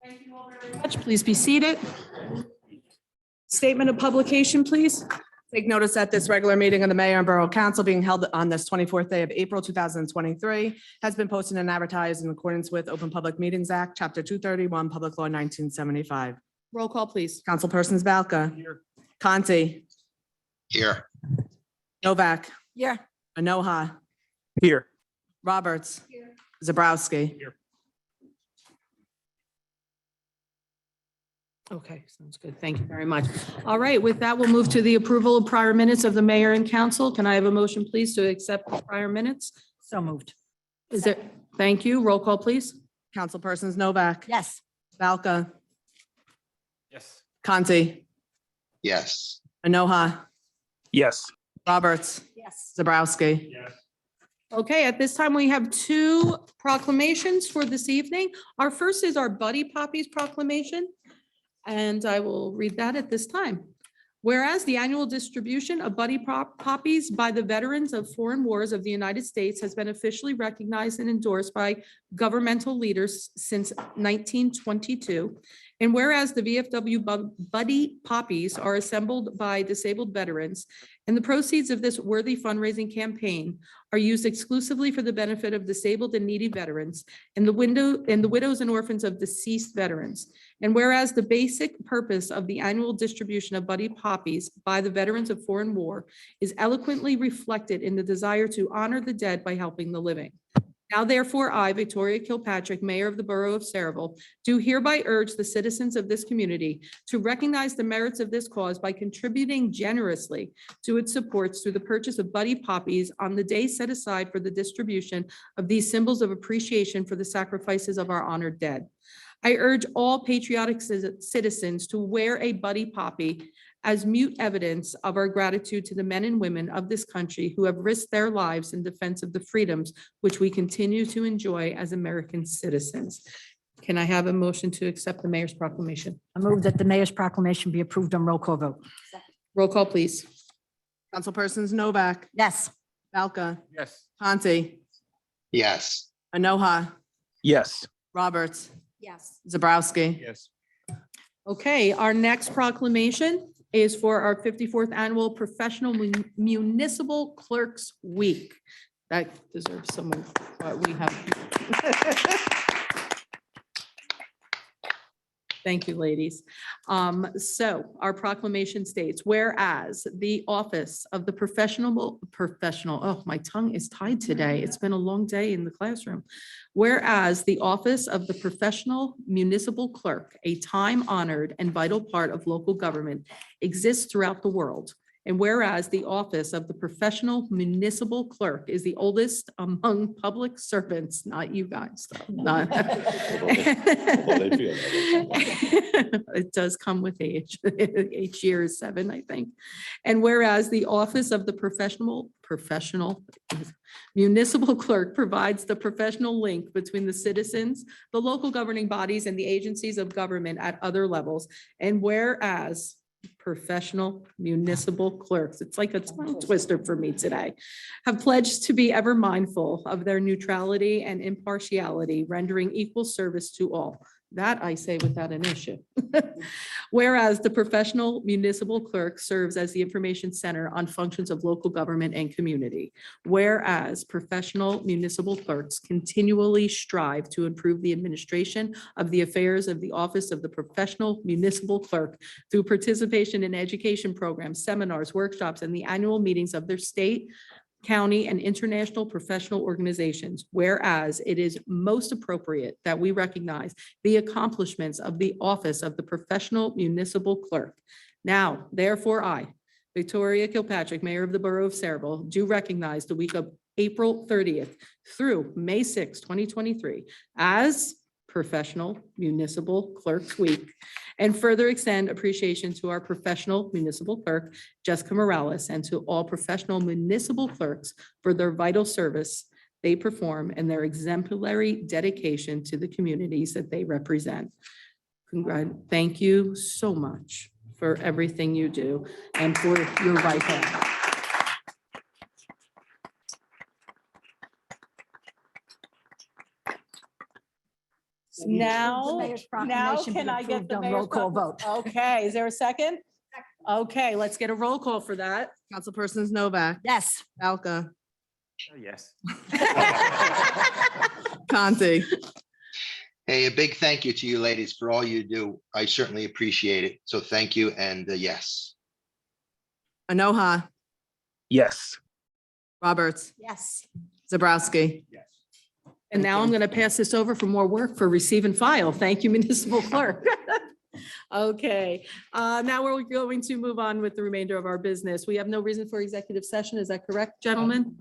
Thank you all very much. Please be seated. Statement of publication, please. Take notice that this regular meeting of the Mayor and Borough Council being held on this 24th day of April 2023 has been posted and advertised in accordance with Open Public Meetings Act, Chapter 231, Public Law 1975. Roll call, please. Councilpersons Balca. Here. Conti. Here. Novak. Here. Anoha. Here. Roberts. Here. Zabrowski. Here. Okay, sounds good. Thank you very much. All right, with that, we'll move to the approval of prior minutes of the mayor and council. Can I have a motion, please, to accept the prior minutes? So moved. Is there, thank you. Roll call, please. Councilpersons Novak. Yes. Balca. Yes. Conti. Yes. Anoha. Yes. Roberts. Yes. Zabrowski. Yes. Okay, at this time, we have two proclamations for this evening. Our first is our Buddy Poppies proclamation, and I will read that at this time. Whereas the annual distribution of Buddy Poppies by the veterans of foreign wars of the United States has been officially recognized and endorsed by governmental leaders since 1922. And whereas the VFW Buddy Poppies are assembled by disabled veterans, and the proceeds of this worthy fundraising campaign are used exclusively for the benefit of disabled and needy veterans and the widows and orphans of deceased veterans. And whereas the basic purpose of the annual distribution of Buddy Poppies by the veterans of foreign war is eloquently reflected in the desire to honor the dead by helping the living. Now therefore, I, Victoria Kilpatrick, Mayor of the Borough of Saraville, do hereby urge the citizens of this community to recognize the merits of this cause by contributing generously to its supports through the purchase of Buddy Poppies on the day set aside for the distribution of these symbols of appreciation for the sacrifices of our honored dead. I urge all patriotic citizens to wear a Buddy Poppy as mute evidence of our gratitude to the men and women of this country who have risked their lives in defense of the freedoms which we continue to enjoy as American citizens. Can I have a motion to accept the mayor's proclamation? I move that the mayor's proclamation be approved on roll call vote. Roll call, please. Councilpersons Novak. Yes. Balca. Yes. Conti. Yes. Anoha. Yes. Roberts. Yes. Zabrowski. Yes. Okay, our next proclamation is for our 54th Annual Professional Municipal Clerks Week. That deserves some of what we have. Thank you, ladies. So our proclamation states, whereas the office of the professional, oh, my tongue is tied today. It's been a long day in the classroom. Whereas the office of the professional municipal clerk, a time-honored and vital part of local government, exists throughout the world. And whereas the office of the professional municipal clerk is the oldest among public servants, not you guys, though. not- It does come with age. Each year is 7, I think. And whereas the office of the professional municipal clerk provides the professional link between the citizens, the local governing bodies, and the agencies of government at other levels. And whereas professional municipal clerks, it's like a tongue twister for me today, have pledged to be ever mindful of their neutrality and impartiality, rendering equal service to all. That I say without an issue. Whereas the professional municipal clerk serves as the information center on functions of local government and community. Whereas professional municipal clerks continually strive to improve the administration of the affairs of the office of the professional municipal clerk through participation in education programs, seminars, workshops, and the annual meetings of their state, county, and international professional organizations, whereas it is most appropriate that we recognize the accomplishments of the office of the professional municipal clerk. Now, therefore, I, Victoria Kilpatrick, Mayor of the Borough of Saraville, do recognize the week of April 30th through May 6, 2023 as Professional Municipal Clerks Week, and further extend appreciation to our professional municipal clerk, Jessica Morales, and to all professional municipal clerks for their vital service they perform and their exemplary dedication to the communities that they represent. Thank you so much for everything you do and for your right hand. Now, mayor's now proclamation be can I get approved the on mayor's roll call vote? Okay, is there a second? Okay, let's get a roll call for that. Councilpersons Novak, Yes. Balca, Yes. Conti, Hey, a big thank you to you ladies for all you do. I certainly appreciate it. So thank you and yes. Anoha, Yes. Roberts, Yes. Zabrowski. And now I'm going to pass this over for more work for receive and file. Thank you, municipal clerk. Okay, now we're going to move on with the remainder of our business. We have no reason for executive session. Is that correct, gentlemen?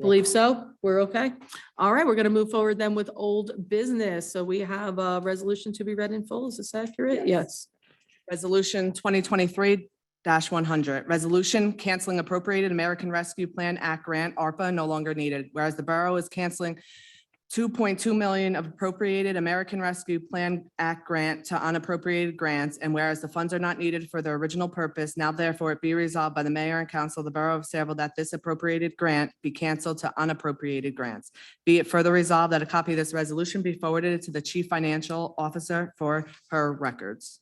Believe so? We're okay? All right, we're going to move forward then with old business. So we have a resolution to be read in full. Is this accurate? Yes. Resolution 2023-100, resolution canceling appropriated American Rescue Plan Act grant, ARPA, no longer needed. Whereas the borough is canceling $2.2 million of appropriated American Rescue Plan Act grant to unappropriated grants, and whereas the funds are not needed for their original purpose, now therefore it be resolved by the mayor and council of the borough of Saraville that this appropriated grant be canceled to unappropriated grants. Be it further resolved that a copy of this resolution be forwarded to the chief financial officer for her records.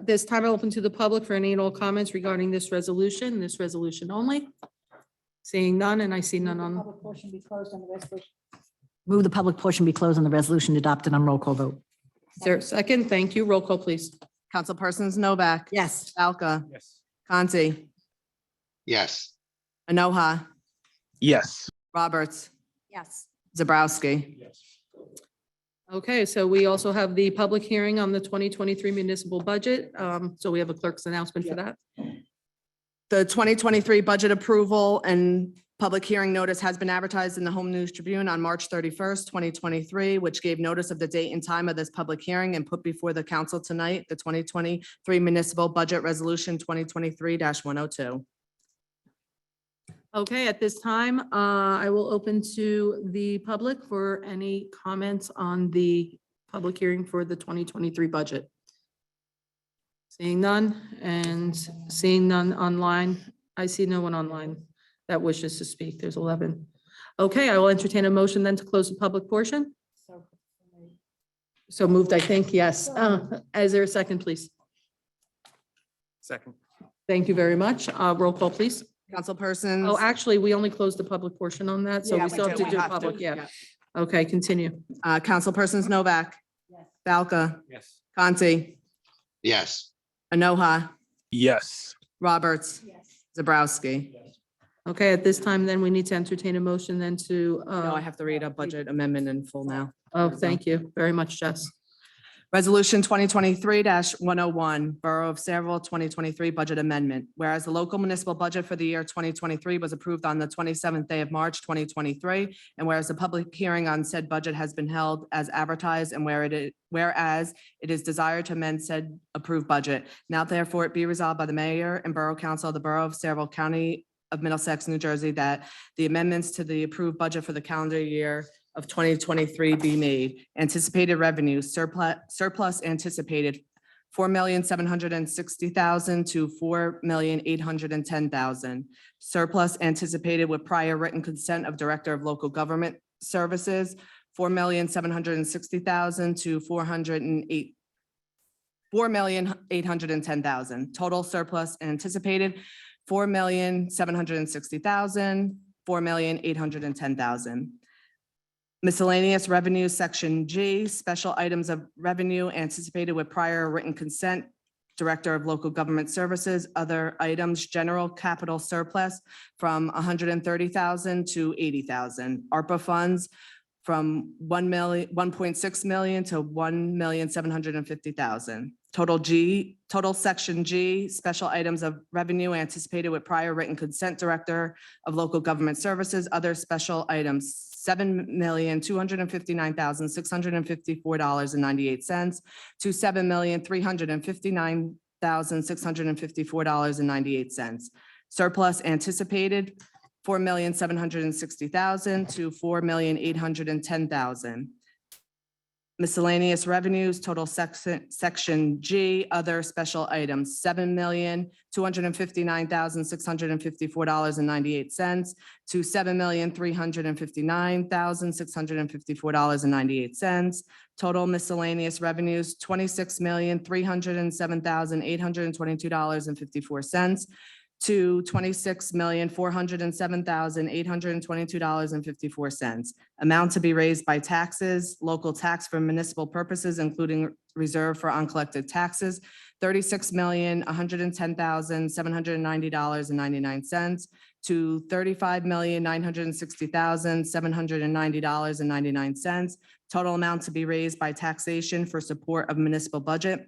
This time I'll open to the public for any and all comments regarding this resolution only. Seeing none, and I see none on. Public portion be closed on the resolution. Move the public portion be closed on the resolution adopted on roll call vote. Is there a second? Thank you. Roll call, please. Councilpersons Novak, Yes. Balca, Yes. Conti, Yes. Anoha, Yes. Roberts, Yes. Zabrowski. Okay, so we also have the public hearing on the 2023 municipal budget. So we have a clerk's announcement for that. The 2023 budget approval and public hearing notice has been advertised in the Home News Tribune on March 31st, 2023, which gave notice of the date and time of this public hearing and put before the council tonight, the 2023 municipal budget resolution 2023-102. Okay, at this time, I will open to the public for any comments on the public hearing for the 2023 budget. Seeing none and seeing none online. I see no one online that wishes to speak. There's 11. Okay, I will entertain a motion then to close the public portion. So moved, I think, yes. Is there a second, please? Second. Thank you very much. Roll call, please. Councilpersons. Oh, actually, we only closed the public portion on that, so Yeah, we still have to we do have public, to, yeah. Okay, continue. Councilpersons Novak, Balca, Yes. Conti, Yes. Anoha, Yes. Roberts, Zabrowski. Okay, at this time, then we need to entertain a motion then to, No, I have to read a budget amendment in full now. oh, thank you very much, Jess. Resolution 2023-101, Borough of Saraville 2023 Budget Amendment. Whereas the local municipal budget for the year 2023 was approved on the 27th day of March 2023, and whereas the public hearing on said budget has been held as advertised, and whereas it is desired to amend said approved budget, now therefore it be resolved by the mayor and borough council of the Borough of Saraville, County of Middlesex, New Jersey, that the amendments to the approved budget for the calendar year of 2023 be made. Anticipated revenue surplus anticipated $4,760,000 to $4,810,000. Surplus anticipated with prior written consent of Director of Local Government Services, $4,760,000 to $4,810,000. Total surplus anticipated $4,760,000, $4,810,000. Miscellaneous revenue, section G, special items of revenue anticipated with prior written consent, Director of Local Government Services, other items, general capital surplus from $130,000 to $80,000. ARPA funds from $1.6 million to $1,750,000. Total section G, special items of revenue anticipated with prior written consent, Director of Local Government Services, other special items, $7,259,654.98 to $7,359,654.98. Surplus anticipated $4,760,000 to $4,810,000. Miscellaneous revenues, total section G, other special items, $7,259,654.98 to $7,359,654.98. Total miscellaneous revenues, $26,307,822.54 to $26,407,822.54. Amount to be raised by taxes, local tax for municipal purposes, including reserve for uncollected taxes, $36,110,790.99 to $35,960,790.99. Total amount to be raised by taxation for support of municipal budget,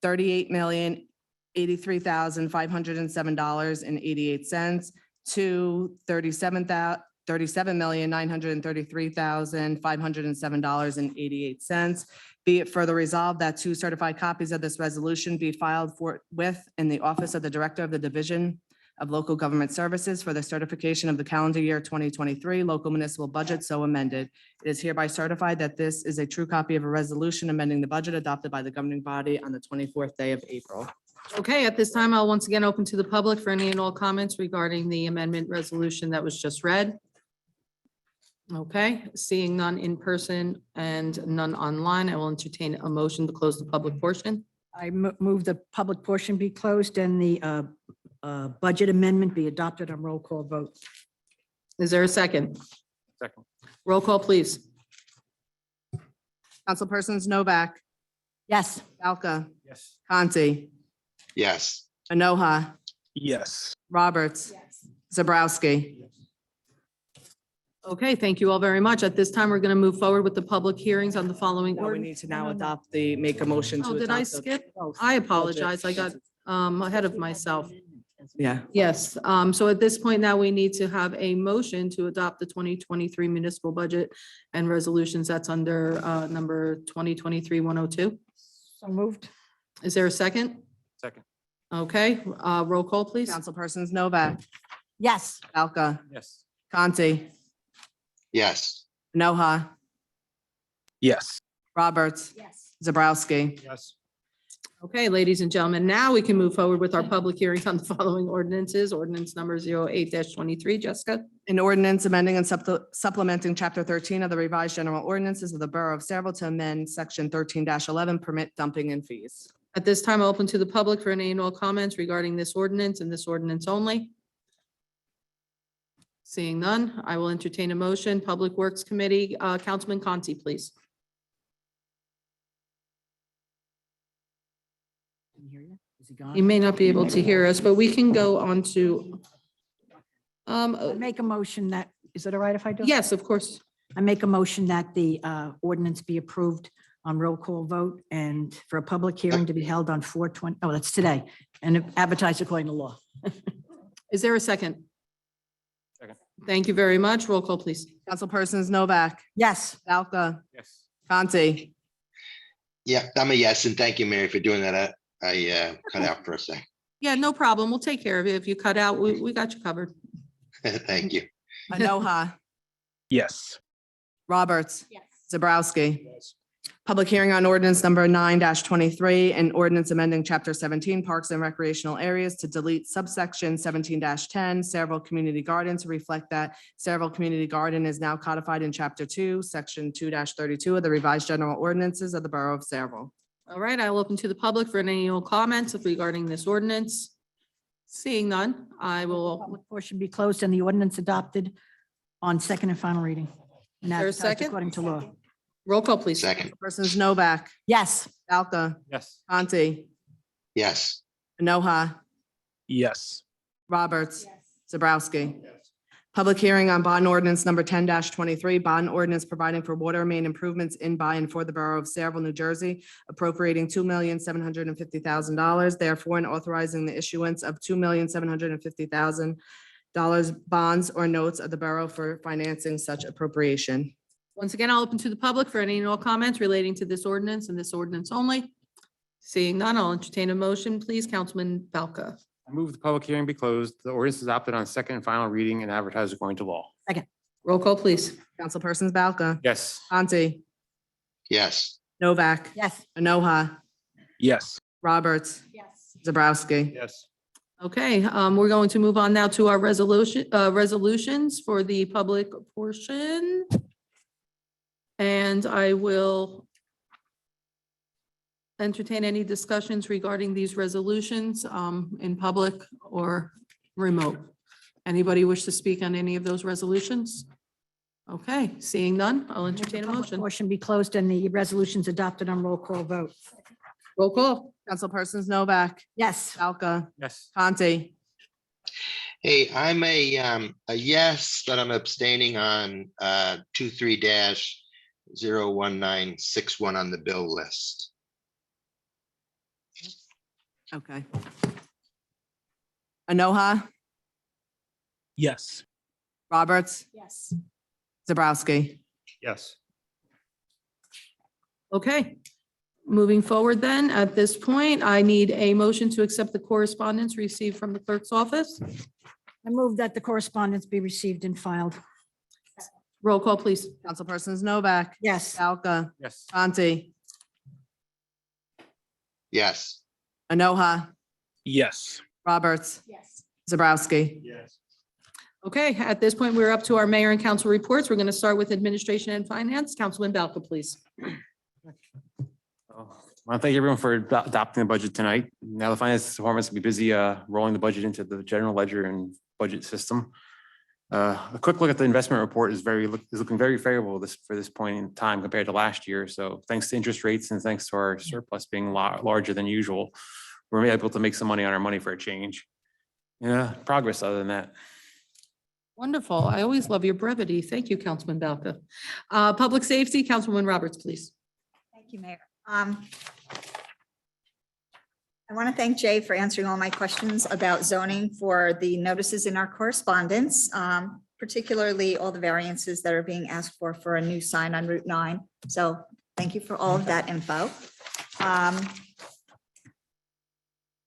$38,083,507.88 to $37,933,507.88. Be it further resolved that two certified copies of this resolution be filed forthwith in the office of the Director of the Division of Local Government Services for the certification of the calendar year 2023 local municipal budget so amended. It is hereby certified that this is a true copy of a resolution amending the budget adopted by the governing body on the 24th day of April. Okay, at this time, I'll once again open to the public for any and all comments regarding the amendment resolution that was just read. Okay, seeing none in person and none online, I will entertain a motion to close the public portion. I move the public portion be closed and the budget amendment be adopted on roll call vote. Is there a second? Second. Roll call, please. Councilpersons Novak, Yes. Falca, Yes. Conti, Yes. Enoha, Yes. Roberts, Zabrowski. Okay, thank you all very much. At this time, we're going to move forward with the public hearings on the following Now we ordinance. need to now adopt make a motion to Oh, adopt. did I the- skip? I apologize. I got ahead of myself. Yeah, Yes, so at this point now, we need to have a motion to adopt the 2023 municipal budget and resolutions. That's under number 2023-102. So moved. Is there a second? Second. Okay, roll call, please. Councilpersons Novak, Yes. Falca, Yes. Conti, Yes. Enoha, Yes. Roberts, Yes. Zabrowski. Yes. Okay, ladies and gentlemen, now we can move forward with our public hearings on the following ordinances. Ordinance number 08-23, Jessica. An ordinance amending and supplementing Chapter 13 of the revised general ordinances of the Borough of Saraville to amend Section 13-11, permit dumping and fees. At this time, open to the public for any and all comments regarding this ordinance and this ordinance only. Seeing none, I will entertain a motion. Public Works Committee, Councilman Conti, please. Can you hear you? Is he gone? You may not be able to hear us, but we can go on to. I make a motion that, is it all right if I do? Yes, of course. I make a motion that the ordinance be approved on roll call vote and for a public hearing to be held on 4/20, oh, that's today, and advertised according to law. Is there a second? Second. Thank you very much. Roll call, please. Councilpersons Novak, Yes. Falca, Yes. Conti, Yeah, I'm a yes, and thank you, Mary, for doing that. I cut out for a second. Yeah, no problem. We'll take care of it. If you cut out, we got you covered. Thank you. Enoha, Yes. Roberts, Yes. Zabrowski. Public hearing on ordinance number 9-23 and ordinance amending Chapter 17 Parks and Recreational Areas to delete subsection 17-10 Saraville Community Garden to reflect that Saraville Community Garden is now codified in Chapter 2, Section 2-32 of the revised general ordinances of the Borough of Saraville. All right, I'll open to the public for any and all comments regarding this ordinance. Seeing none, I will, Public portion be closed and the ordinance adopted on second and final reading. And Is there a advertised second? according to law. roll call, please. Second. Persons Novak, Yes. Falca, Yes. Conti, Yes. Enoha, Yes. Roberts, Zabrowski. Public hearing on bond ordinance number 10-23, bond ordinance providing for water main improvements in, by, and for the Borough of Saraville, New Jersey, appropriating $2,750,000, therefore, and authorizing the issuance of $2,750,000 bonds or notes of the borough for financing such appropriation. Once again, I'll open to the public for any and all comments relating to this ordinance and this ordinance only. Seeing none, I'll entertain a motion, please. Councilman Falca. I I move the public hearing be closed. The ordinance is adopted on second and final reading and advertised according to law. Roll call, please. Councilpersons Balca. Yes. Conti. yes, Novak. Yes. Enoha. Yes. Roberts. Yes. Zabrowski. Yes. Okay, we're going to move on now to our resolutions for the public portion. And I will entertain any discussions regarding these resolutions in public or remote. Anybody wish to speak on any of those resolutions? Okay, seeing none, I'll entertain a Public motion. portion be closed and the resolutions adopted on roll call vote. Roll call. Councilpersons Novak. Yes. Balca. Yes. Conti. hey, I'm a yes, but I'm abstaining on 23-01961 on the bill list. Okay. Enoha. Yes. Roberts. Yes. Zabrowski. Yes. Okay, moving forward then, at this point, I need a motion to accept the correspondence received from the clerk's office. I move that the correspondence be received and filed. Roll call, please. Councilpersons Novak. Yes. Balca. Yes. Conti. Yes, Enoha. Yes. Roberts. Yes. Zabrowski. Yes. Okay, at this point, we're up to our mayor and council reports. We're going to start with administration and finance. Councilman Balca, please. I want to thank everyone for adopting the budget tonight. Now the finance department's gonna be busy rolling the budget into the general ledger and budget system. A quick look at the investment report is looking very favorable for this point in time compared to last year. So thanks to interest rates and thanks to our surplus being larger than usual, we're able to make some money on our money for a change. Yeah, progress other than that. Wonderful. I always love your brevity. Thank you, Councilman Balca. Public safety, Councilwoman Roberts, please. Thank you, Mayor. I want to thank Jay for answering all my questions about zoning for the notices in our correspondence, particularly all the variances that are being asked for a new sign on Route 9. So thank you for all of that info.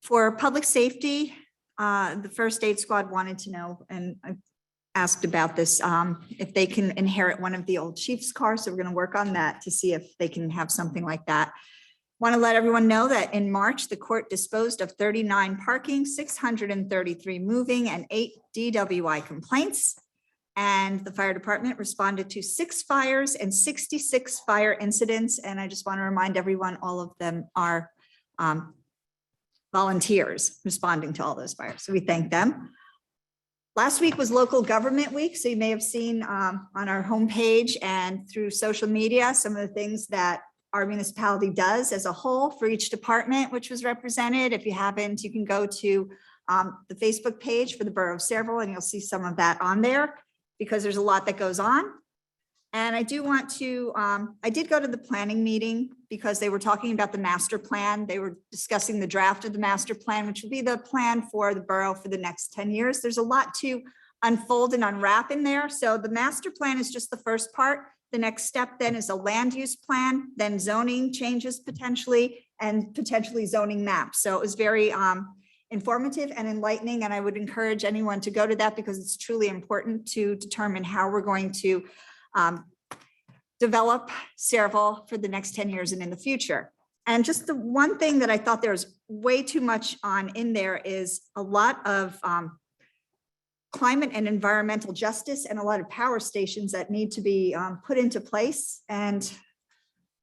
For public safety, the first aid squad wanted to know, and I asked about this, if they can inherit one of the old chief's cars. So we're going to work on that to see if they can have something like that. Want to let everyone know that in March, the court disposed of 39 parking, 633 moving, and 8 DWI complaints. And the fire department responded to 6 fires and 66 fire incidents. And I just want to remind everyone, all of them are volunteers responding to all those fires. So we thank them. Last week was local government week. So you may have seen on our homepage and through social media, some of the things that our municipality does as a whole for each department, which was represented. If you haven't, you can go to the Facebook page for the Borough of Sayreville and you'll see some of that on there because there's a lot that goes on. And I do want to, I did go to the planning meeting because they were talking about the master plan. They were discussing the draft of the master plan, which will be the plan for the borough for the next 10 years. There's a lot to unfold and unwrap in there. So the master plan is just the first part. The next step then is a land use plan, then zoning changes potentially, and potentially zoning maps. So it was very informative and enlightening. And I would encourage anyone to go to that because it's truly important to determine how we're going to develop Sayreville for the next 10 years and in the future. And just the one thing that I thought there was way too much on in there is a lot of climate and environmental justice and a lot of power stations that need to be put into place. And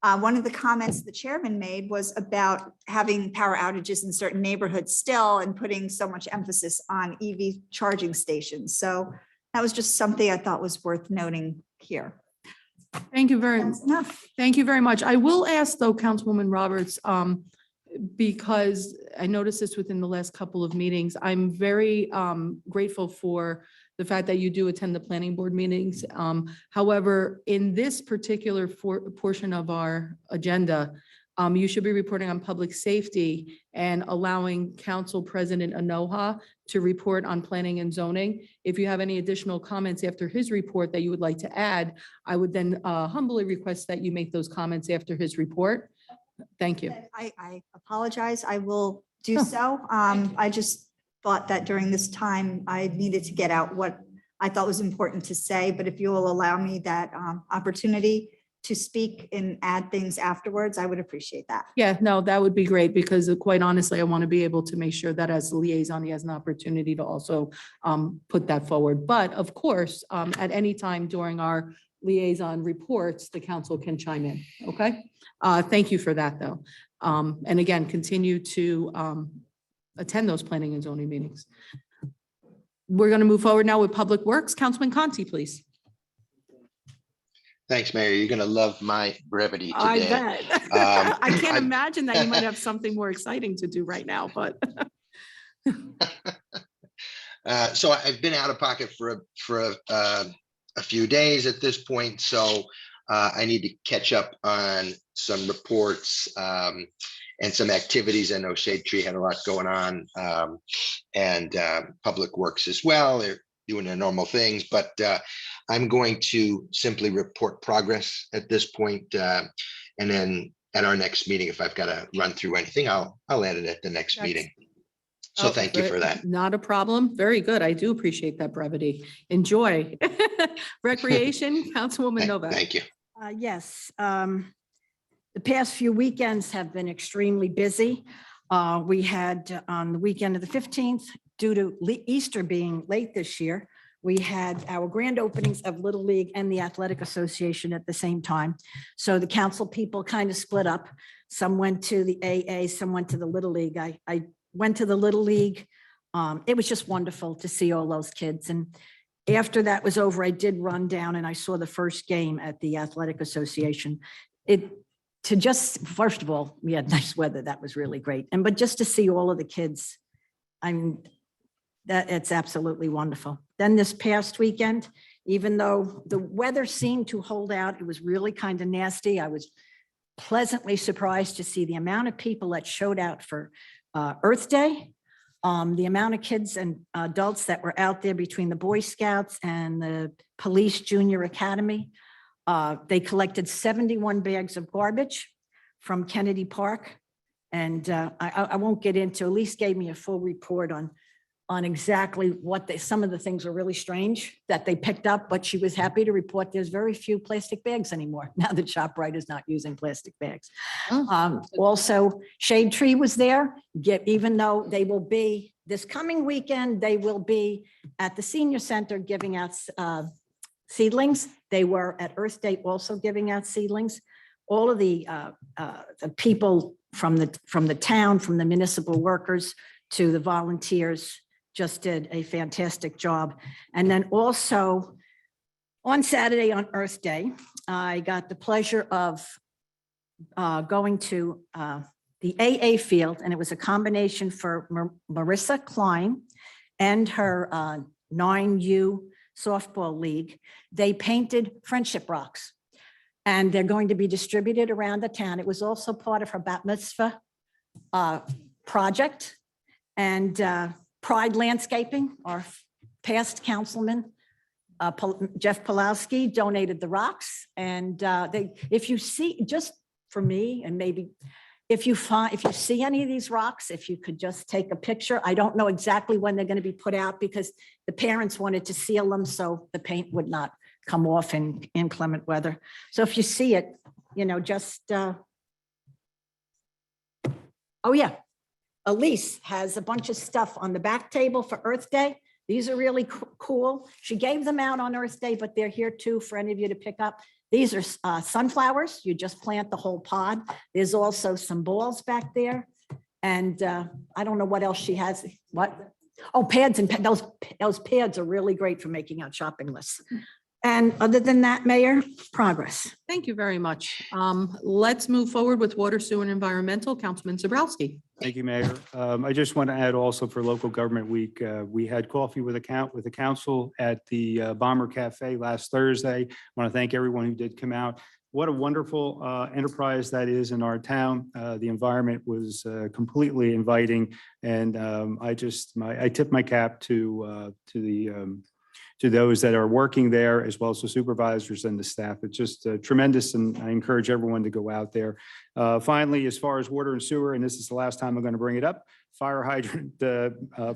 one of the comments the chairman made was about having power outages in certain neighborhoods still and putting so much emphasis on EV charging stations. So that was just something I thought was worth noting here. Thank you very, That's enough. thank you very much. I will ask though, Councilwoman Roberts, because I noticed this within the last couple of meetings. I'm very grateful for the fact that you do attend the planning board meetings. However, in this particular portion of our agenda, you should be reporting on public safety and allowing Council President Enoha to report on planning and zoning. If you have any additional comments after his report that you would like to add, I would then humbly request that you make those comments after his report. Thank you. I apologize. I will do so. I just thought that during this time, I needed to get out what I thought was important to say, but if you will allow me that opportunity to speak and add things afterwards, I would appreciate that. Yeah, no, that would be great because quite honestly, I want to be able to make sure that as the liaison, he has an opportunity to also put that forward. But of course, at any time during our liaison reports, the council can chime in, okay? Thank you for that, though. And again, continue to attend those planning and zoning meetings. We're going to move forward now with Public Works. Councilman Conti, please. Thanks, Mayor. You're gonna love my brevity I today. bet. I can't I- imagine that you might have something more exciting to do right now, but So I've been out of pocket for a few days at this point, so I need to catch up on some reports and some activities. I know Shade Tree had a lot going on, and Public Works as well. They're doing their normal things, but I'm going to simply report progress at this point, and then at our next meeting, if I've got to run through anything, I'll add it at the next That's- meeting. So thank you for that. Not a problem. Very good. I do appreciate that brevity. Enjoy. Recreation, Councilwoman Novak. Thank you. Yes, the past few weekends have been extremely busy. We had on the weekend of the 15th, due to Easter being late this year, we had our grand openings of Little League and the Athletic Association at the same time. So the council people kind of split up. Some went to the AA, some went to the Little League. I went to the Little League. It was just wonderful to see all those kids. And after that was over, I did run down and I saw the first game at the Athletic Association. First of all, we had nice weather. That was really great. But just to see all of the kids, it's absolutely wonderful. Then this past weekend, even though the weather seemed to hold out, it was really kind of nasty. I was pleasantly surprised to see the amount of people that showed out for Earth Day, the amount of kids and adults that were out there between the Boy Scouts and the Police Junior Academy. They collected 71 bags of garbage from Kennedy Park. And I won't get into, Elise gave me a full report on exactly what some of the things were really strange that they picked up, but she was happy to report there's very few plastic bags anymore now that ShopRite is not using plastic bags. Also, Shade Tree was there, even though they will be, this coming weekend, they will be at the senior center giving out seedlings. They were at Earth Day also giving out seedlings. All of the people from the town, from the municipal workers to the volunteers just did a fantastic job. And then also on Saturday on Earth Day, I got the pleasure of going to the AA field, and it was a combination for Marissa Klein and her 9U softball league. They painted friendship rocks, and they're going to be distributed around the town. It was also part of her bat mitzvah project. And Pride Landscaping, our past councilman, Jeff Pulowski, donated the rocks. And if you see, just for me, and maybe if you see any of these rocks, if you could just take a picture. I don't know exactly when they're going to be put out because the parents wanted to seal them so the paint would not come off in inclement weather. So if you see it, just, oh yeah. Elise has a bunch of stuff on the back table for Earth Day. These are really cool. She gave them out on Earth Day, but they're here too for any of you to pick up. These are sunflowers. You just plant the whole pod. There's also some balls back there. And I don't know what else she has. What? Oh, pads and those pads are really great for making out shopping lists. And other than that, Mayor, progress. Thank you very much. Let's move forward with Water, Sewer, and Environmental. Councilman Zabrowski. Thank you, Mayor. I just want to add also for Local Government Week, we had coffee with the council at the Bomber Cafe last Thursday. I want to thank everyone who did come out. What a wonderful enterprise that is in our town. The environment was completely inviting, and I tip my cap to to those that are working there, as well as the supervisors and the staff. It's just tremendous, and I encourage everyone to go out there. Finally, as far as water and sewer, and this is the last time I'm going to bring it up, fire hydrant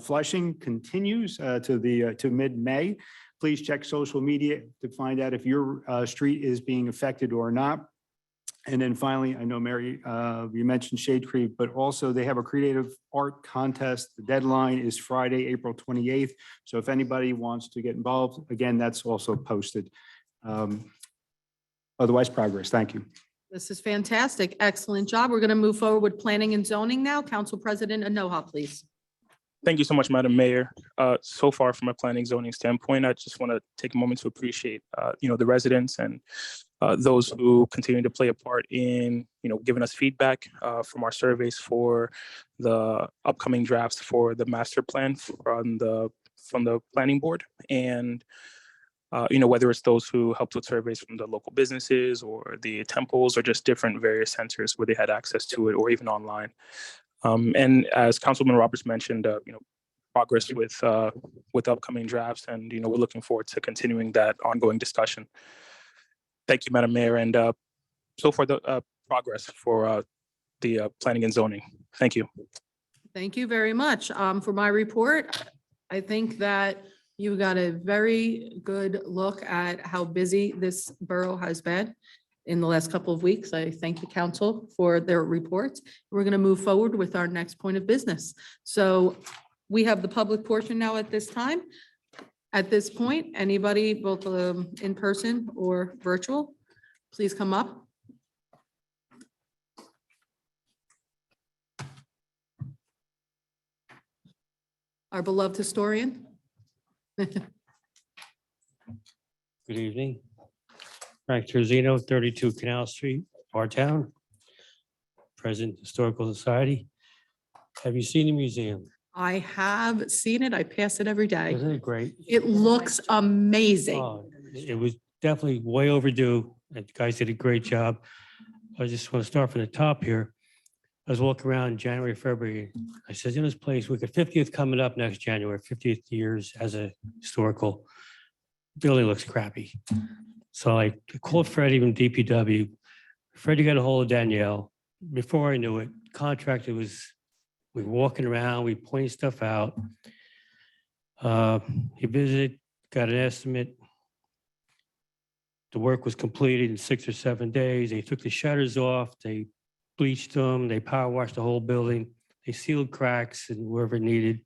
flushing continues to mid-May. Please check social media to find out if your street is being affected or not. And then finally, I know, Mary, you mentioned Shade Tree, but also they have a creative art contest. The deadline is Friday, April 28th. So if anybody wants to get involved, again, that's also posted. Otherwise, progress. Thank you. This is fantastic. Excellent job. We're going to move forward with planning and zoning now. Council President Anoha, please. Thank you so much, Madam Mayor. So far from a planning zoning standpoint, I just want to take a moment to appreciate, the residents and those who continue to play a part in, giving us feedback from our surveys for the upcoming drafts for the master plan from the planning board. And, whether it's those who helped with surveys from the local businesses or the temples or just different various centers where they had access to it or even online. And as Councilman Roberts mentioned, progress with upcoming drafts, and we're looking forward to continuing that ongoing discussion. Thank you, Madam Mayor, and so far the progress for the planning and zoning. Thank you. Thank you very much. For my report, I think that you got a very good look at how busy this borough has been in the last couple of weeks. I thank the council for their reports. We're going to move forward with our next point of business. So we have the public portion now at this time. At this point, anybody, both in person or virtual, please come up. Our beloved historian. Good evening. Frank Terzino, 32 Canal Street, our town. President Historical Society. Have you seen the museum? I have seen it. I pass it every day. Isn't it great? It looks amazing. Oh, it was definitely way overdue. And you guys did a great job. I just want to start from the top here. I was walking around January, February. I said, this place, we got 50th coming up next January, 50th years as a historical. Building looks crappy. So I called Freddie from DPW. Freddie got a hold of Danielle. Before I knew it, contractor we were walking around, we pointed stuff out. He visited, got an estimate. The work was completed in 6 or 7 days. They took the shutters off, they bleached them, they power washed the whole building. They sealed cracks and wherever needed.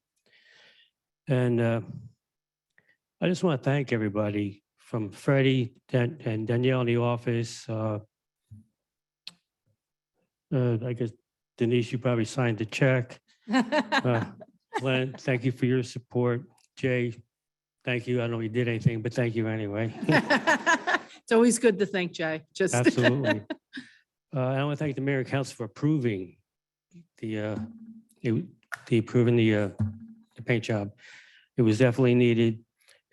And I just want to thank everybody from Freddie and Danielle in the office. I guess Denise, you probably signed the check. Glenn, thank you for your support. Jay, thank you. I don't know if you did anything, but thank you anyway. It's always good to thank Jay. Just Absolutely. I want to thank the mayor and council for approving the paint job. It was definitely needed.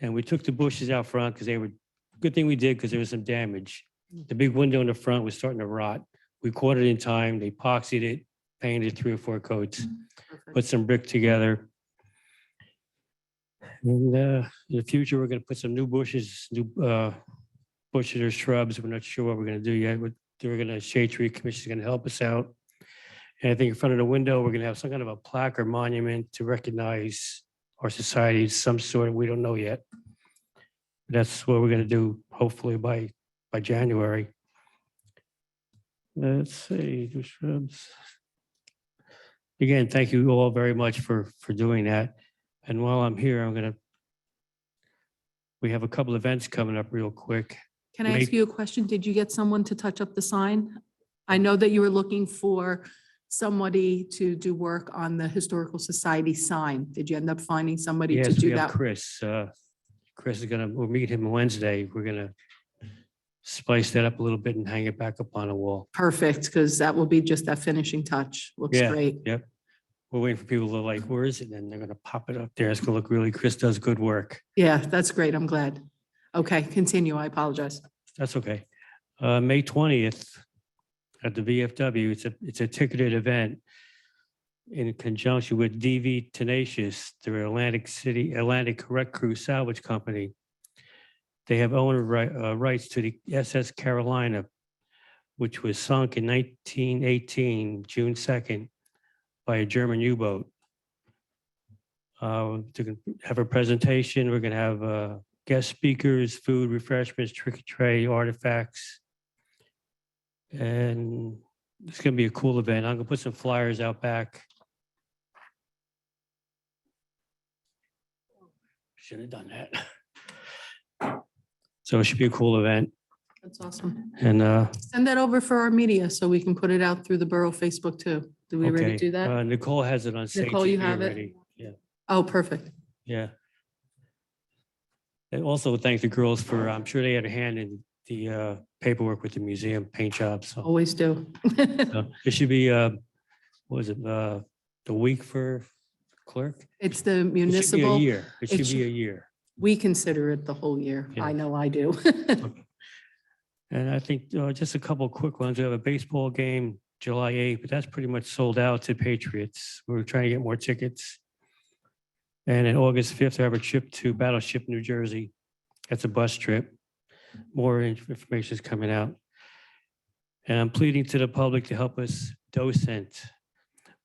And we took the bushes out front because good thing we did because there was some damage. The big window in the front was starting to rot. We caught it in time. They epoxied it, painted 3 or 4 coats, put some brick together. And in the future, we're going to put some new bushes, bushes or shrubs. We're not sure what we're going to do yet. Shade Tree Commission is going to help us out. And I think in front of the window, we're going to have some kind of a plaque or monument to recognize our society of some sort. We don't know yet. That's what we're going to do, hopefully by January. Let's see, the shrubs. Again, thank you all very much for doing that. And while I'm here, we have a couple events coming up real quick. Can I ask you a question? Did you get someone to touch up the sign? I know that you were looking for somebody to do work on the Historical Society sign. Did you end up finding somebody to Yes, do we have that? Chris. Chris is we'll meet him Wednesday. We're gonna spice that up a little bit and hang it back up on a wall. Perfect, because that will be just that finishing touch. Looks Yeah, great. Yep. We're waiting for people to where is it? And they're gonna pop it up there. It's gonna look really, Chris does good work. Yeah, that's great. I'm glad. Okay, continue. I apologize. That's okay. May 20th at the VFW, it's a ticketed event in conjunction with DV Tenacious, their Atlantic Rec Crew Salvage Company. They have owner rights to the SS Carolina, which was sunk in 1918, June 2nd, by a German U-boat. To have a presentation, we're going to have guest speakers, food, refreshments, trick or tray, artifacts. And it's going to be a cool event. I'm going to put some flyers out back. Should have done that. So it should be a cool event. That's awesome. And Send that over for our media so we can put it out through the borough Facebook too. Do we already okay, do that? Nicole has it on stage. Nicole, you have it? already. Yeah, Oh, perfect. yeah. And also thank the girls for, I'm sure they had a hand in the paperwork with the museum paint job. So Always do. it should be, what was it, the week for clerk? It's the It should be a municipal, year. It it should be should- a year. we consider it the whole year. Yeah. I know I do. And I think just a couple of quick ones. We have a baseball game July 8th, but that's pretty much sold out to Patriots. We're trying to get more tickets. And in August 5th, I have a trip to Battleship, New Jersey. That's a bus trip. More information is coming out. And I'm pleading to the public to help us docent.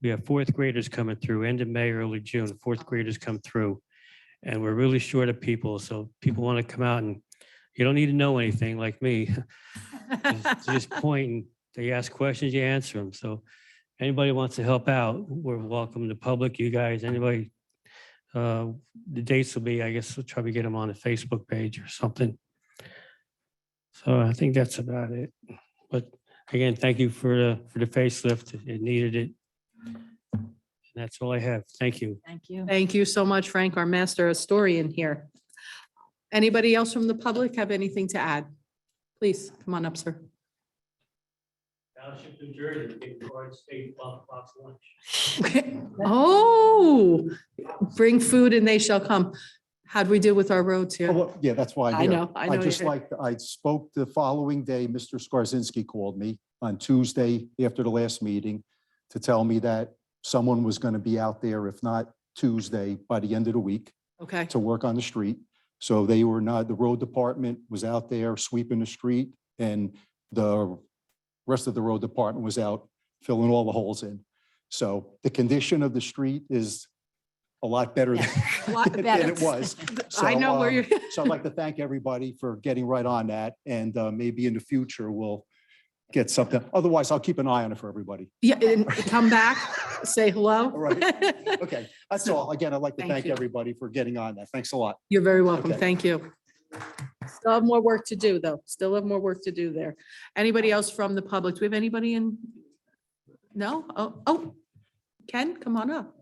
We have fourth graders coming through, end of May, early June, fourth graders come through. And we're really short of people. So people want to come out, and you don't need to know anything like me. Just point and they ask questions, you answer them. So anybody wants to help out, we're welcome. The public, you guys, anybody. The dates will be, I guess, we'll try to get them on the Facebook page or something. So I think that's about it. But again, thank you for the facelift. It needed it. And that's all I have. Thank you. Thank you. Thank you so much, Frank, our master historian here. Anybody else from the public have anything to add? Please, come on up, sir. Battleship, New Jersey, big card state box lunch. Oh, bring food and they shall come. How'd we do with our roads Oh, here? well, yeah, that's why. I'm I here. know, I know just you're- like, I spoke the following day, Mr. Skarzinski called me on Tuesday after the last meeting to tell me that someone was going to be out there, if not Tuesday, by the end of the week Okay, to work on the street. So they were not, the road department was out there sweeping the street, and the rest of the road department was out filling all the holes in. So the condition of the street is a lot better than A lot than better. it was. I So, know where you're. So I'd like to thank everybody for getting right on that, and maybe in the future we'll get something. Otherwise, I'll keep an eye on it for everybody. Yeah, and come back, say hello. All right. Okay, that's all. Again, I'd like to Thank thank you. everybody for getting on that. Thanks a lot. You're very welcome. Okay. Thank you. Still have more work to do, though. Still have more work to do there. Anybody else from the public? Do we have anybody in? No? Oh, Ken, come on up.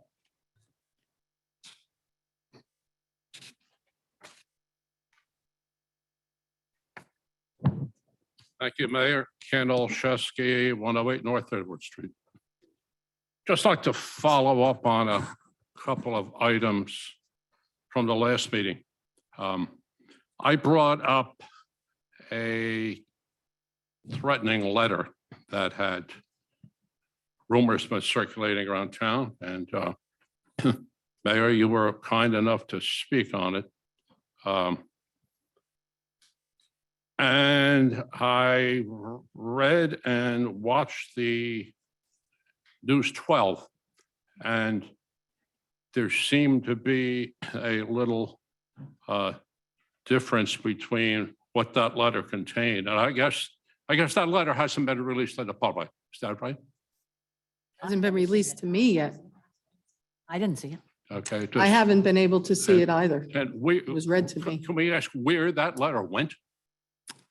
Thank you, Mayor. Ken Olszewski, 108 North Edward Street. Just like to follow up on a couple of items from the last meeting. I brought up a threatening letter that had rumors been circulating around town, and Mayor, you were kind enough to speak on it. And I read and watched the News 12, and there seemed to be a little difference between what that letter contained. And I guess that letter hasn't been released to the public. Is that right? Hasn't been released to me yet. I didn't see it. Okay. I haven't been able to see it either. And It was read to me. can we ask where that letter went?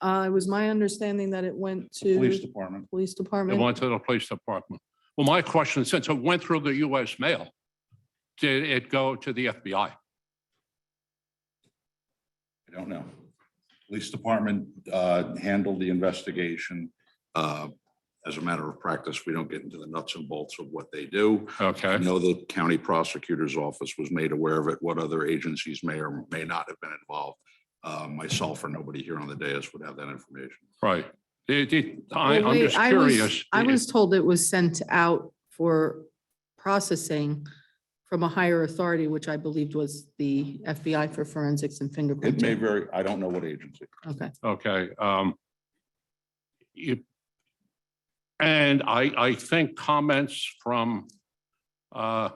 It was my understanding that it went to. Department. Police It Department. went to the police department. Well, my question, since it went through the US mail, did it go to the FBI? I don't know. Police department handled the investigation. As a matter of practice, we don't get into the nuts and bolts of what they do. I Okay, know the county prosecutor's office was made aware of it. What other agencies may or may not have been involved. Myself or nobody here on the dais would have that information. right. I'm Well, wait, just curious. I was told it was sent out for processing from a higher authority, which I believed was the FBI for forensics and It may fingerprinting. vary, I don't know what agency. Okay. Okay. And I think comments from you,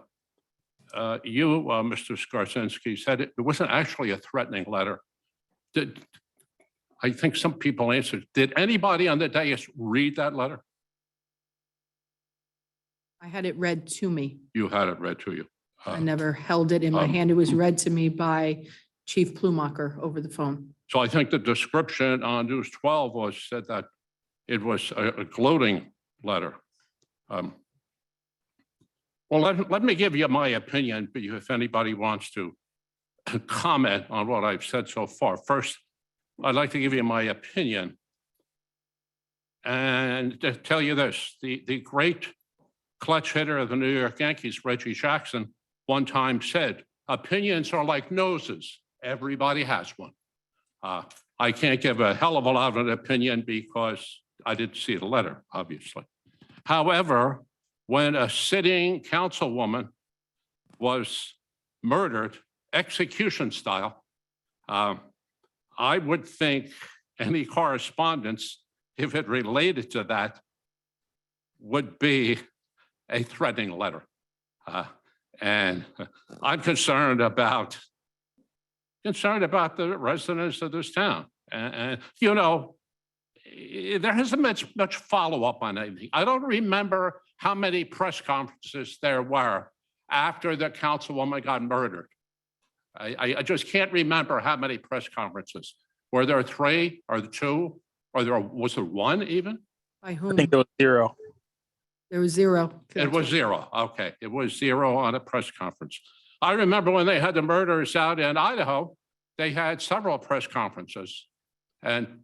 Mr. Skarsinski, said it wasn't actually a threatening letter. I think some people answered. Did anybody on the dais read that letter? I had it read to me. You had it read to you. I never held it in my hand. It was read to me by Chief Plumacher over the phone. So I think the description on News 12 was said that it was a gloating letter. Well, let me give you my opinion, but if anybody wants to comment on what I've said so far. First, I'd like to give you my opinion and to tell you this, the great clutch hitter of the New York Yankees, Reggie Jackson, one time said, opinions are like noses. Everybody has one. I can't give a hell of a lot of an opinion because I didn't see the letter, obviously. However, when a sitting councilwoman was murdered, execution style, I would think any correspondence, if it related to that, would be a threatening letter. And I'm concerned about the residents of this town. And you know, there hasn't been much follow-up on anything. I don't remember how many press conferences there were after the councilwoman got murdered. I just can't remember how many press conferences. Were there 3 or 2 or was there 1 even? By I whom? think there was 0. There was 0. It was 0. Okay, it was 0 on a press conference. I remember when they had the murders out in Idaho, they had several press conferences. And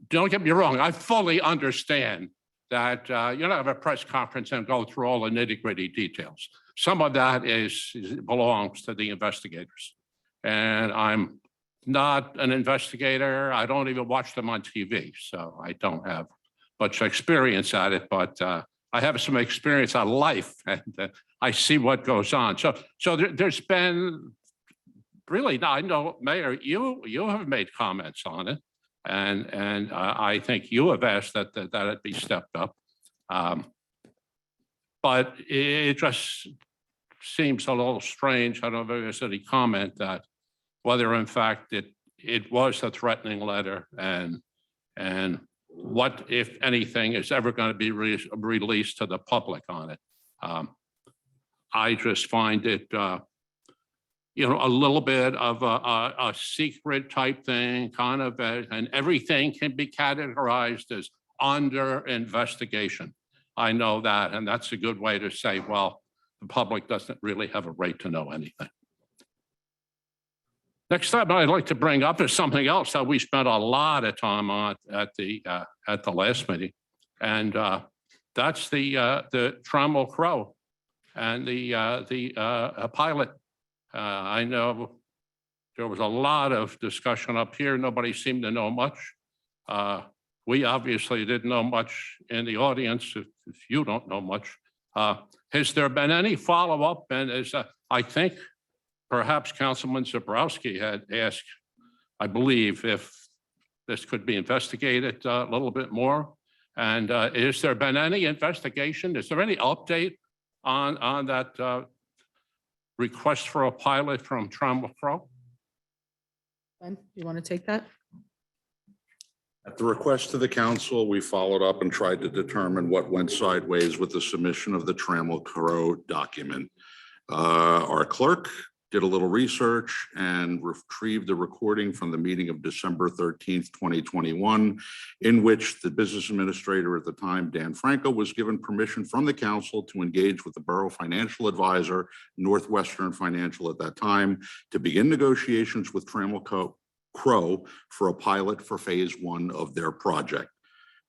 don't get me wrong, I fully understand that you don't have a press conference and go through all the nitty-gritty details. Some of that belongs to the investigators. And I'm not an investigator. I don't even watch them on TV, so I don't have much experience at it, but I have some experience on life and I see what goes on. So there's been really, I know, Mayor, you have made comments on it. And I think you have asked that it be stepped up. But it just seems a little strange. I don't know if there's any comment that whether in fact it was a threatening letter and what, if anything, is ever going to be released to the public on it. I just find it, you know, a little bit of a secret type thing, kind of, and everything can be categorized as under investigation. I know that, and that's a good way to say, well, the public doesn't really have a right to know anything. Next up, I'd like to bring up is something else that we spent a lot of time on at the last meeting, and that's the Trammell Crow and the pilot. I know there was a lot of discussion up here. Nobody seemed to know much. We obviously didn't know much in the audience, if you don't know much. Has there been any follow-up? And is I think perhaps Councilman Zabrowski had asked, I believe, if this could be investigated a little bit more. And has there been any investigation? Is there any update on that request for a pilot from Trammell Crow? Ben, you want to take that? At the request of the council, we followed up and tried to determine what went sideways with the submission of the Trammell Crow document. Our clerk did a little research and retrieved the recording from the meeting of December 13th, 2021, in which the business administrator at the time, Dan Franco, was given permission from the council to engage with the borough financial advisor, Northwestern Financial at that time, to begin negotiations with Trammell Crow for a pilot for phase 1 of their project.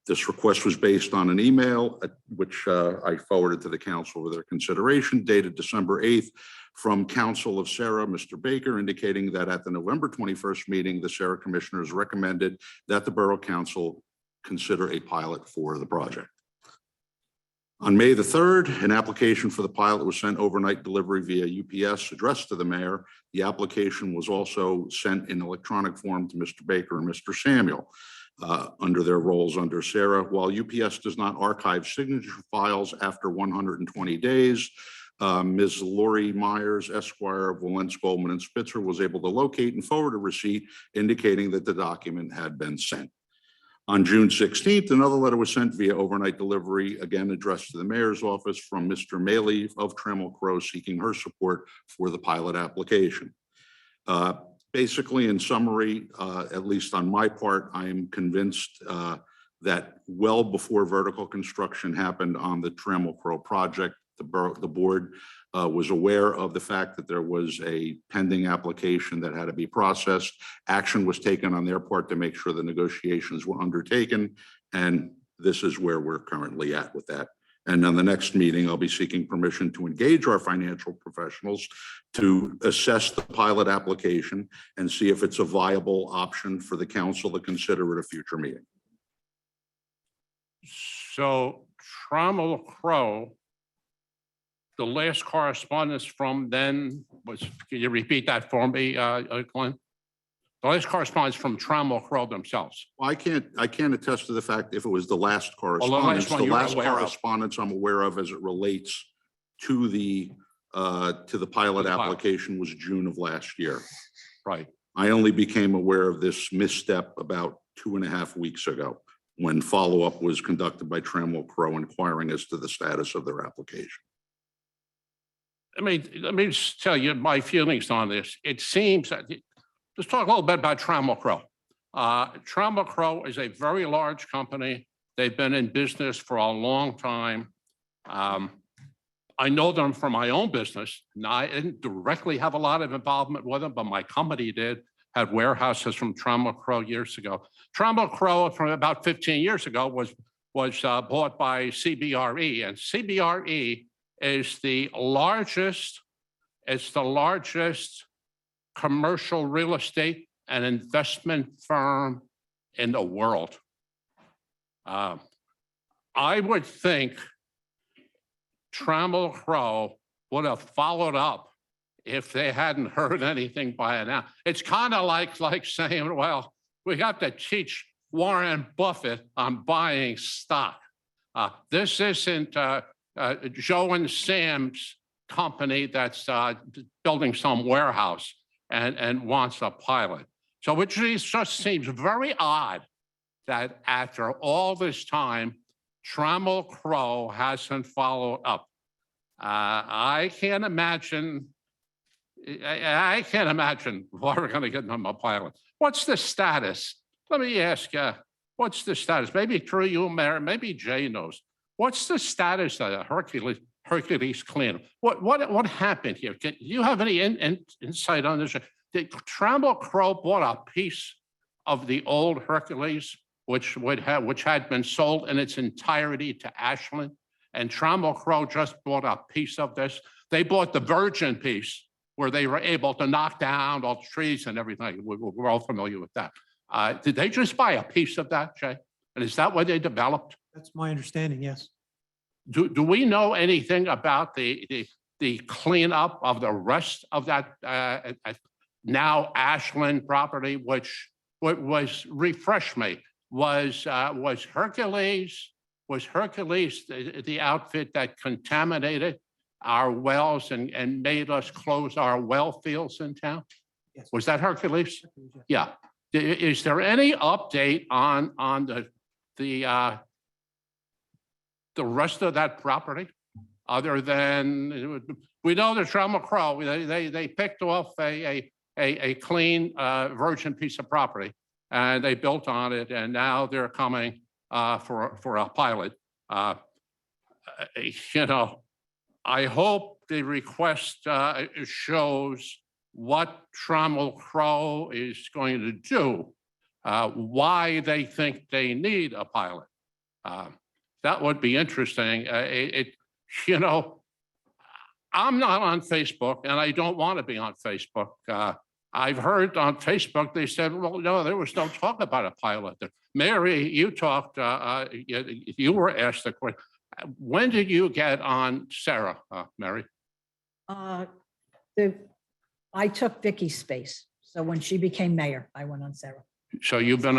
This request was based on an email, which I forwarded to the council for their consideration, dated December 8th, from Council of Sarah, Mr. Baker, indicating that at the November 21st meeting, the Sarah commissioners recommended that the Borough Council consider a pilot for the project. On May the 3rd, an application for the pilot was sent overnight delivery via UPS addressed to the mayor. The application was also sent in electronic form to Mr. Baker and Mr. Samuel under their roles under Sarah. While UPS does not archive signature files after 120 days, Ms. Lori Myers, Esquire of Valence, Goldman and Spitzer, was able to locate and forward a receipt indicating that the document had been sent. On June 16th, another letter was sent via overnight delivery, again addressed to the mayor's office from Mr. Maley of Trammell Crow, seeking her support for the pilot application. Basically, in summary, at least on my part, I am convinced that well before vertical construction happened on the Trammell Crow project, the board was aware of the fact that there was a pending application that had to be processed. Action was taken on their part to make sure the negotiations were undertaken. And this is where we're currently at with that. And on the next meeting, I'll be seeking permission to engage our financial professionals to assess the pilot application and see if it's a viable option for the council to consider at a future meeting. So Trammell Crow, the last correspondence from then was, can you repeat that for me, Glenn? The last correspondence from Trammell Crow themselves. Well, I can't attest to the fact if it was the last correspondence. one The you're last aware of. correspondence I'm aware of as it relates to the pilot application was June of last year. Right. I only became aware of this misstep about 2.5 weeks ago when follow-up was conducted by Trammell Crow inquiring as to the status of their application. Let me just tell you my feelings on this. It seems that, let's talk a little bit about Trammell Crow. Trammell Crow is a very large company. They've been in business for a long time. I know them from my own business. Now, I didn't directly have a lot of involvement with them, but my company did, had warehouses from Trammell Crow years ago. Trammell Crow from about 15 years ago was bought by CBRE, and CBRE is the largest commercial real estate and investment firm in the world. I would think Trammell Crow would have followed up if they hadn't heard anything by now. It's kind of like saying, well, we have to teach Warren Buffett on buying stock. This isn't Joe and Sam's company that's building some warehouse and wants a pilot. So it just seems very odd that after all this time, Trammell Crow hasn't followed up. I can't imagine why we're going to get them a pilot. What's the status? Let me ask you, what's the status? Maybe through you, Mayor, maybe Jay knows. What's the status of the Hercules cleanup? What happened here? Do you have any insight on this? Did Trammell Crow bought a piece of the old Hercules, which had been sold in its entirety to Ashland, and Trammell Crow just bought a piece of this? They bought the virgin piece where they were able to knock down all the trees and everything. We're all familiar with that. Did they just buy a piece of that, Jay? And is that what they developed? That's my understanding, yes. Do we know anything about the cleanup of the rest of that now Ashland property, which was, refresh me, was Hercules the outfit that contaminated our wells and made us close our well fields in town? Yes. Was that Hercules? Yes. Yeah. Is there any update on the rest of that property, other than we know the Trammell Crow? They picked off a clean virgin piece of property and they built on it, and now they're coming for a pilot. I hope the request shows what Trammell Crow is going to do, why they think they need a pilot. That would be interesting. I'm not on Facebook and I don't want to be on Facebook. I've heard on Facebook, they said, well, no, there was no talk about a pilot. Mary, you talked, you were asked the question. When did you get on Sarah, Mary? Uh, I took Vicky's space. So when she became mayor, I went on Sarah. So you've been,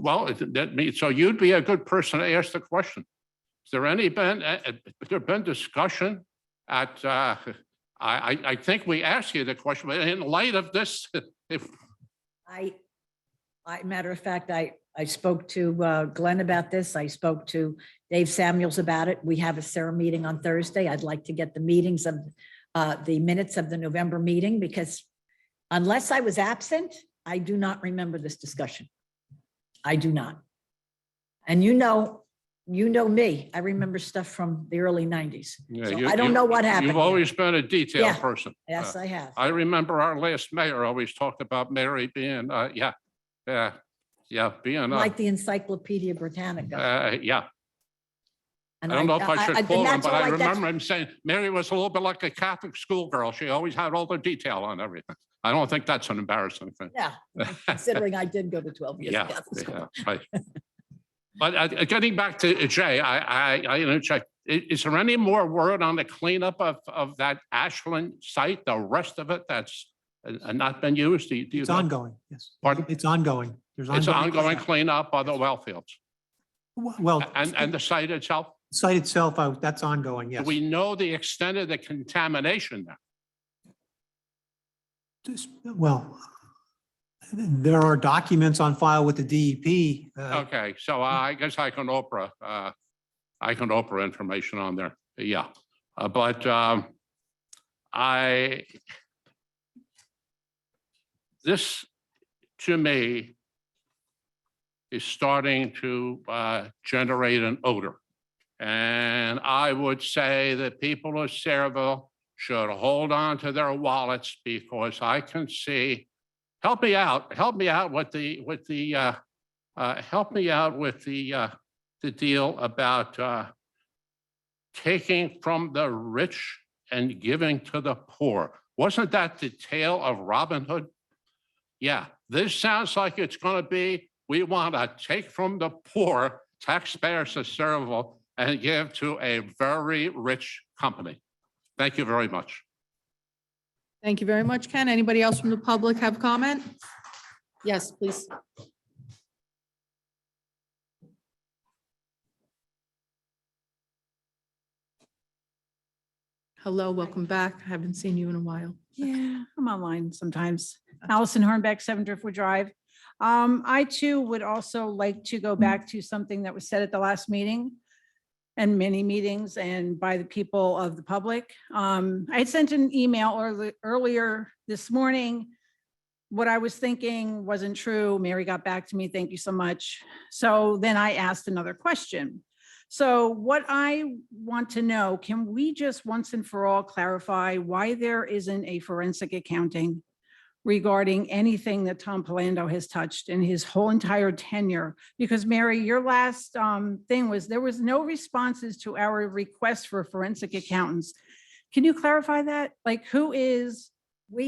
well, that means, so you'd be a good person to ask the question. Has there been discussion at, I think we asked you the question, but in light of this, if, Matter of fact, I spoke to Glenn about this. I spoke to Dave Samuels about it. We have a Sarah meeting on Thursday. I'd like to get the minutes of the November meeting, because unless I was absent, I do not remember this discussion. I do not. And you know me, I remember stuff from the early 90s. yeah, So I don't know what happened. You've here. always been a detailed Yeah. person. Yes, I have. I remember our last mayor always talked about Mary being, being, Like the Encyclopedia Britannica. yeah. And I don't know if I should quote him, that's but all I that's- remember him saying Mary was a little bit like a Catholic schoolgirl. She always had all the detail on everything. I don't think that's an embarrassing thing. Yeah, considering I did go to 12 years. Yeah, Catholic school. yeah, right. But getting back to Jay, I check. Is there any more word on the cleanup of that Ashland site, the rest of it that's not been used? Do you It's know? ongoing, yes. Pardon? It's ongoing. There's It's ongoing cleanup. cleanup of the well fields Well, and the site itself. site itself, that's ongoing, Do yes. we know the extent of the contamination there? Well, there are documents on file with the DEP. Okay, so I guess I can Oprah information on there. Yeah, but this to me is starting to generate an odor. And I would say that people of Saraville should hold on to their wallets, because I can see, help me out with the deal about taking from the rich and giving to the poor. Wasn't that the tale of Robin Hood? Yeah, this sounds like it's going to be, we want to take from the poor taxpayers of Saraville and give to a very rich company. Thank you very much. Thank you very much, Ken. Anybody else from the public have comment? Yes, please. Hello, welcome back. Haven't seen you in a while. Yeah, I'm online sometimes. Allison Hornbeck, 7 Driftwood Drive. I too would also like to go back to something that was said at the last meeting and many meetings and by the people of the public. I had sent an email earlier this morning. What I was thinking wasn't true. Mary got back to me. Thank you so much. So then I asked another question. So what I want to know, can we just once and for all clarify why there isn't a forensic accounting regarding anything that Tom Palando has touched in his whole entire tenure? Because Mary, your last thing was there was no responses to our request for forensic accountants. Can you clarify that? Like, who is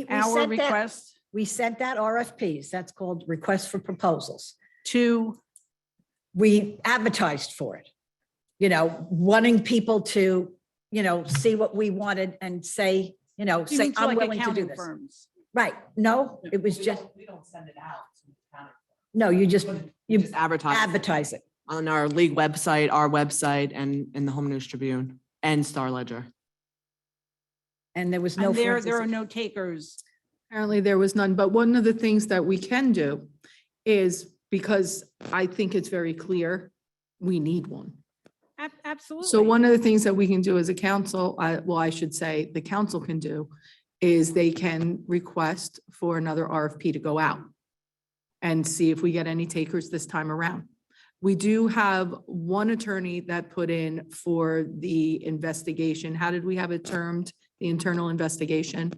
our request? We sent that RFPs. That's called request for proposals. We advertised for it. Wanting people to, see what we wanted and say, say, I'm willing to do this. Right. No, it was just. We don't send it out. No, you just Advertise it. on our league website, our website, and in the Home News Tribune and Star Ledger. And there was no. And there are no takers. Apparently there was none, but one of the things that we can do is, because I think it's very clear, we need one. Absolutely. So one of the things that we can do as a council, I should say, the council can do, is they can request for another RFP to go out and see if we get any takers this time around. We do have one attorney that put in for the investigation. How did we have it termed? The internal investigation?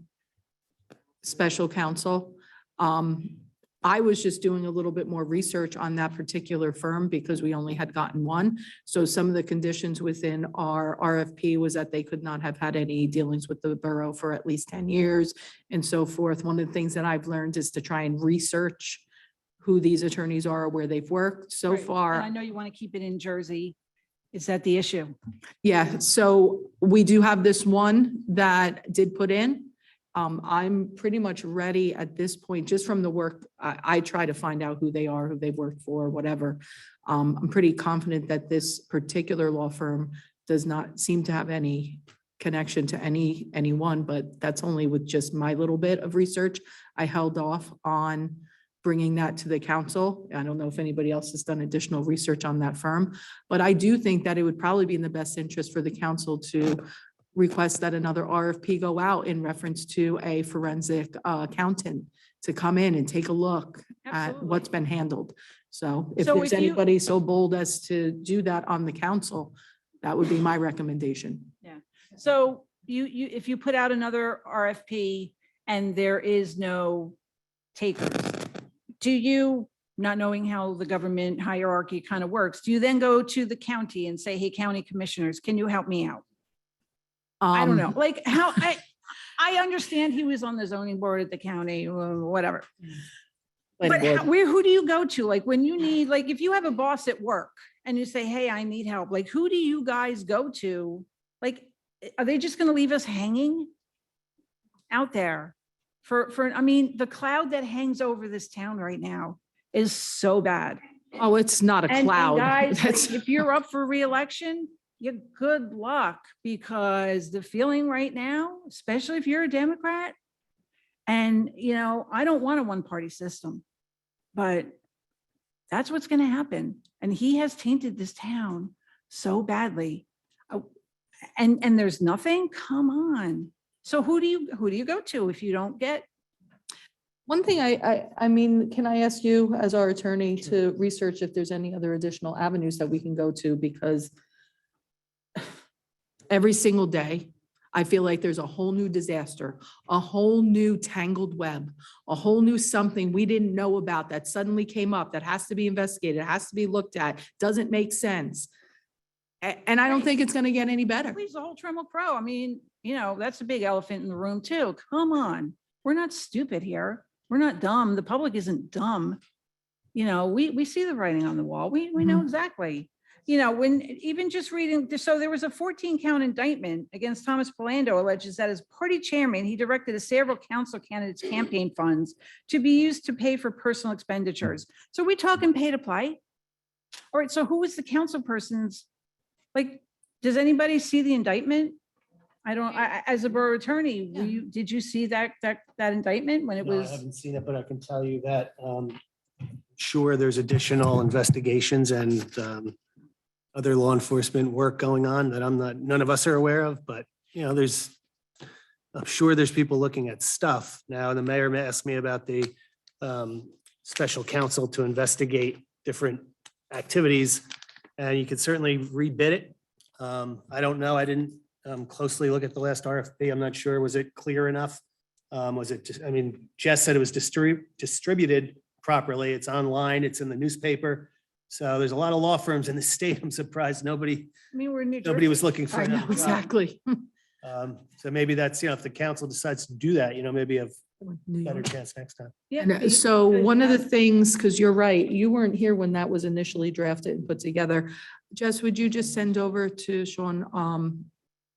Special counsel. I was just doing a little bit more research on that particular firm because we only had gotten one. So some of the conditions within our RFP was that they could not have had any dealings with the borough for at least 10 years and so forth. One of the things that I've learned is to try and research who these attorneys are, where they've worked so Right. far. And I know you want to keep it in Jersey. Is that the issue? Yeah, so we do have this one that did put in. I'm pretty much ready at this point, just from the work. I try to find out who they are, who they work for, whatever. I'm pretty confident that this particular law firm does not seem to have any connection to anyone, but that's only with just my little bit of research. I held off on bringing that to the council. I don't know if anybody else has done additional research on that firm, but I do think that it would probably be in the best interest for the council to request that another RFP go out in reference to a forensic accountant to come in and take a look at what's been handled. So if So there's if you- anybody so bold as to do that on the council, that would be my recommendation. So if you put out another RFP and there is no takers, do you, not knowing how the government hierarchy kind of works, do you then go to the county and say, hey, county commissioners, can you help me out? I don't know, like how, I understand he was on the zoning board at the county, whatever. But who do you go to? Like when you need, like if you have a boss at work and you say, hey, I need help, like who do you guys go to? Like, are they just gonna leave us hanging out there? I mean, the cloud that hangs over this town right now is so bad. Oh, it's not a And cloud. guys, like, That's- if you're up for reelection, you good luck, because the feeling right now, especially if you're a Democrat, and I don't want a one-party system, but that's what's going to happen. And he has tainted this town so badly. And there's nothing, come on. So who do you go to if you don't get? One thing I mean, can I ask you as our attorney to research if there's any other additional avenues that we can go to? Because every single day, I feel like there's a whole new disaster, a whole new tangled web, a whole new something we didn't know about that suddenly came up that has to be investigated, has to be looked at, doesn't make sense. And I don't think it's going to get any better. Please, the whole Trammell Crow. I mean, that's a big elephant in the room too. Come on. We're not stupid here. We're not dumb. The public isn't dumb. We see the writing on the wall. We know exactly. When even just reading, so there was a 14-count indictment against Thomas Polando, alleges that as party chairman, he directed several council candidates' campaign funds to be used to pay for personal expenditures. So we talking pay to play? All right, so who was the council person's, like, does anybody see the indictment? As a borough attorney, did you see that indictment when it No, I was? haven't seen it, but I can tell you that sure, there's additional investigations and other law enforcement work going on that none of us are aware of, but I'm sure there's people looking at stuff. Now, the mayor asked me about the special counsel to investigate different activities, and you could certainly rebid it. I don't know. I didn't closely look at the last RFP. I'm not sure. Was it clear enough? Was it just, Jess said it was distributed properly. It's online, it's in the newspaper. So there's a lot of law firms in the state. I'm surprised nobody We're in New Nobody was Jersey. looking for I know, another job. exactly. So maybe that's, if the council decides to do that, maybe a better chance next time. Yeah, And so because one you of the have- things, because you're right, you weren't here when that was initially drafted and put together. Jess, would you just send over to Sean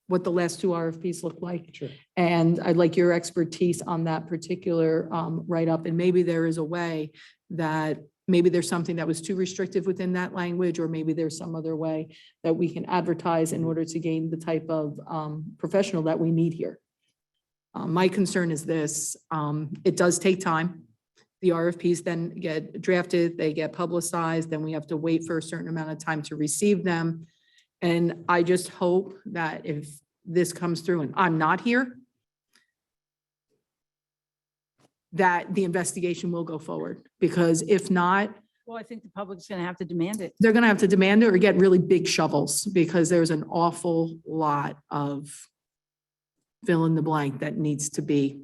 what the last two RFPs look like? Sure. And I'd like your expertise on that particular write-up. And maybe there is a way that maybe there's something that was too restrictive within that language, or maybe there's some other way that we can advertise in order to gain the type of professional that we need here. My concern is this, it does take time. The RFPs then get drafted, they get publicized, then we have to wait for a certain amount of time to receive them. And I just hope that if this comes through and I'm not here, that the investigation will go forward, because if not, Well, I think the public's going to have to demand it. they're gonna have to demand it or get really big shovels, because there's an awful lot of fill in the blank that needs to be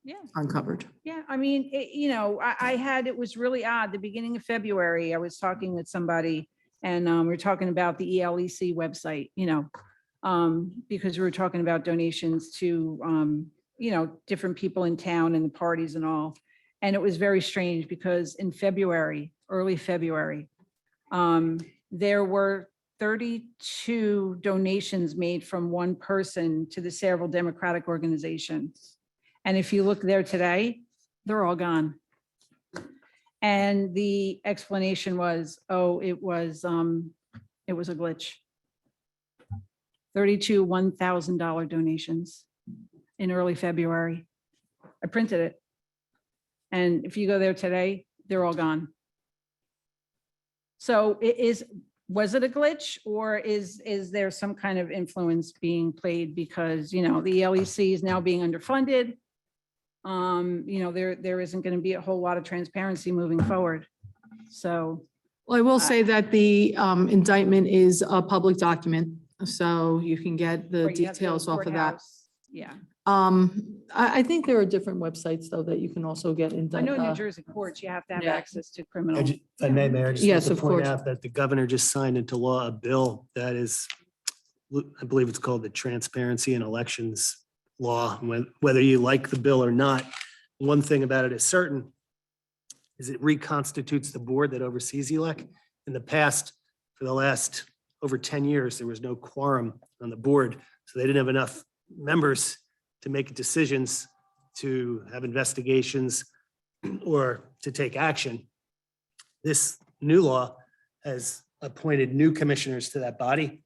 Yeah. uncovered. Yeah, I mean, it was really odd. The beginning of February, I was talking with somebody and we were talking about the ELEC website, because we were talking about donations to, different people in town and the parties and all. And it was very strange because in February, early February, there were 32 donations made from one person to the Sayreville Democratic Organization. And if you look there today, they're all gone. And the explanation was, oh, it was a glitch. 32 $1,000 donations in early February. I printed it. And if you go there today, they're all gone. So was it a glitch, or is there some kind of influence being played because, you know, the LEC is now being underfunded? You know, there isn't going to be a whole lot of transparency moving forward. So. Well, I will say that the indictment is a public document, so you can get the Right, you have to go to details off of that. courthouse. Yeah, I think there are different websites though that you can also get in. I know in New Jersey courts, you have to have yeah. access to criminal. If I may, Mayor, I just Yes, want to of point course. out that the governor just signed into law a bill that is, I believe it's called the Transparency in Elections Law. Whether you like the bill or not, one thing about it is certain, is it reconstitutes the board that oversees ELEC. In the past, for the last over 10 years, there was no quorum on the board, so they didn't have enough members to make decisions, to have investigations, or to take action. This new law has appointed new commissioners to that body.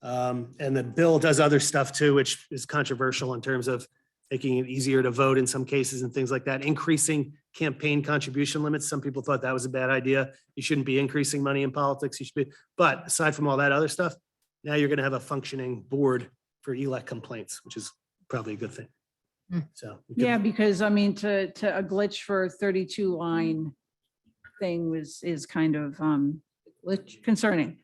And the bill does other stuff too, which is controversial in terms of making it easier to vote in some cases and things like that, increasing campaign contribution limits. Some people thought that was a bad idea. You shouldn't be increasing money in politics. You should be, but aside from all that other stuff, now you're going to have a functioning board for ELEC complaints, which is probably a good thing. So. we could- Yeah, because I mean, to a glitch for a 32 line thing is kind of concerning.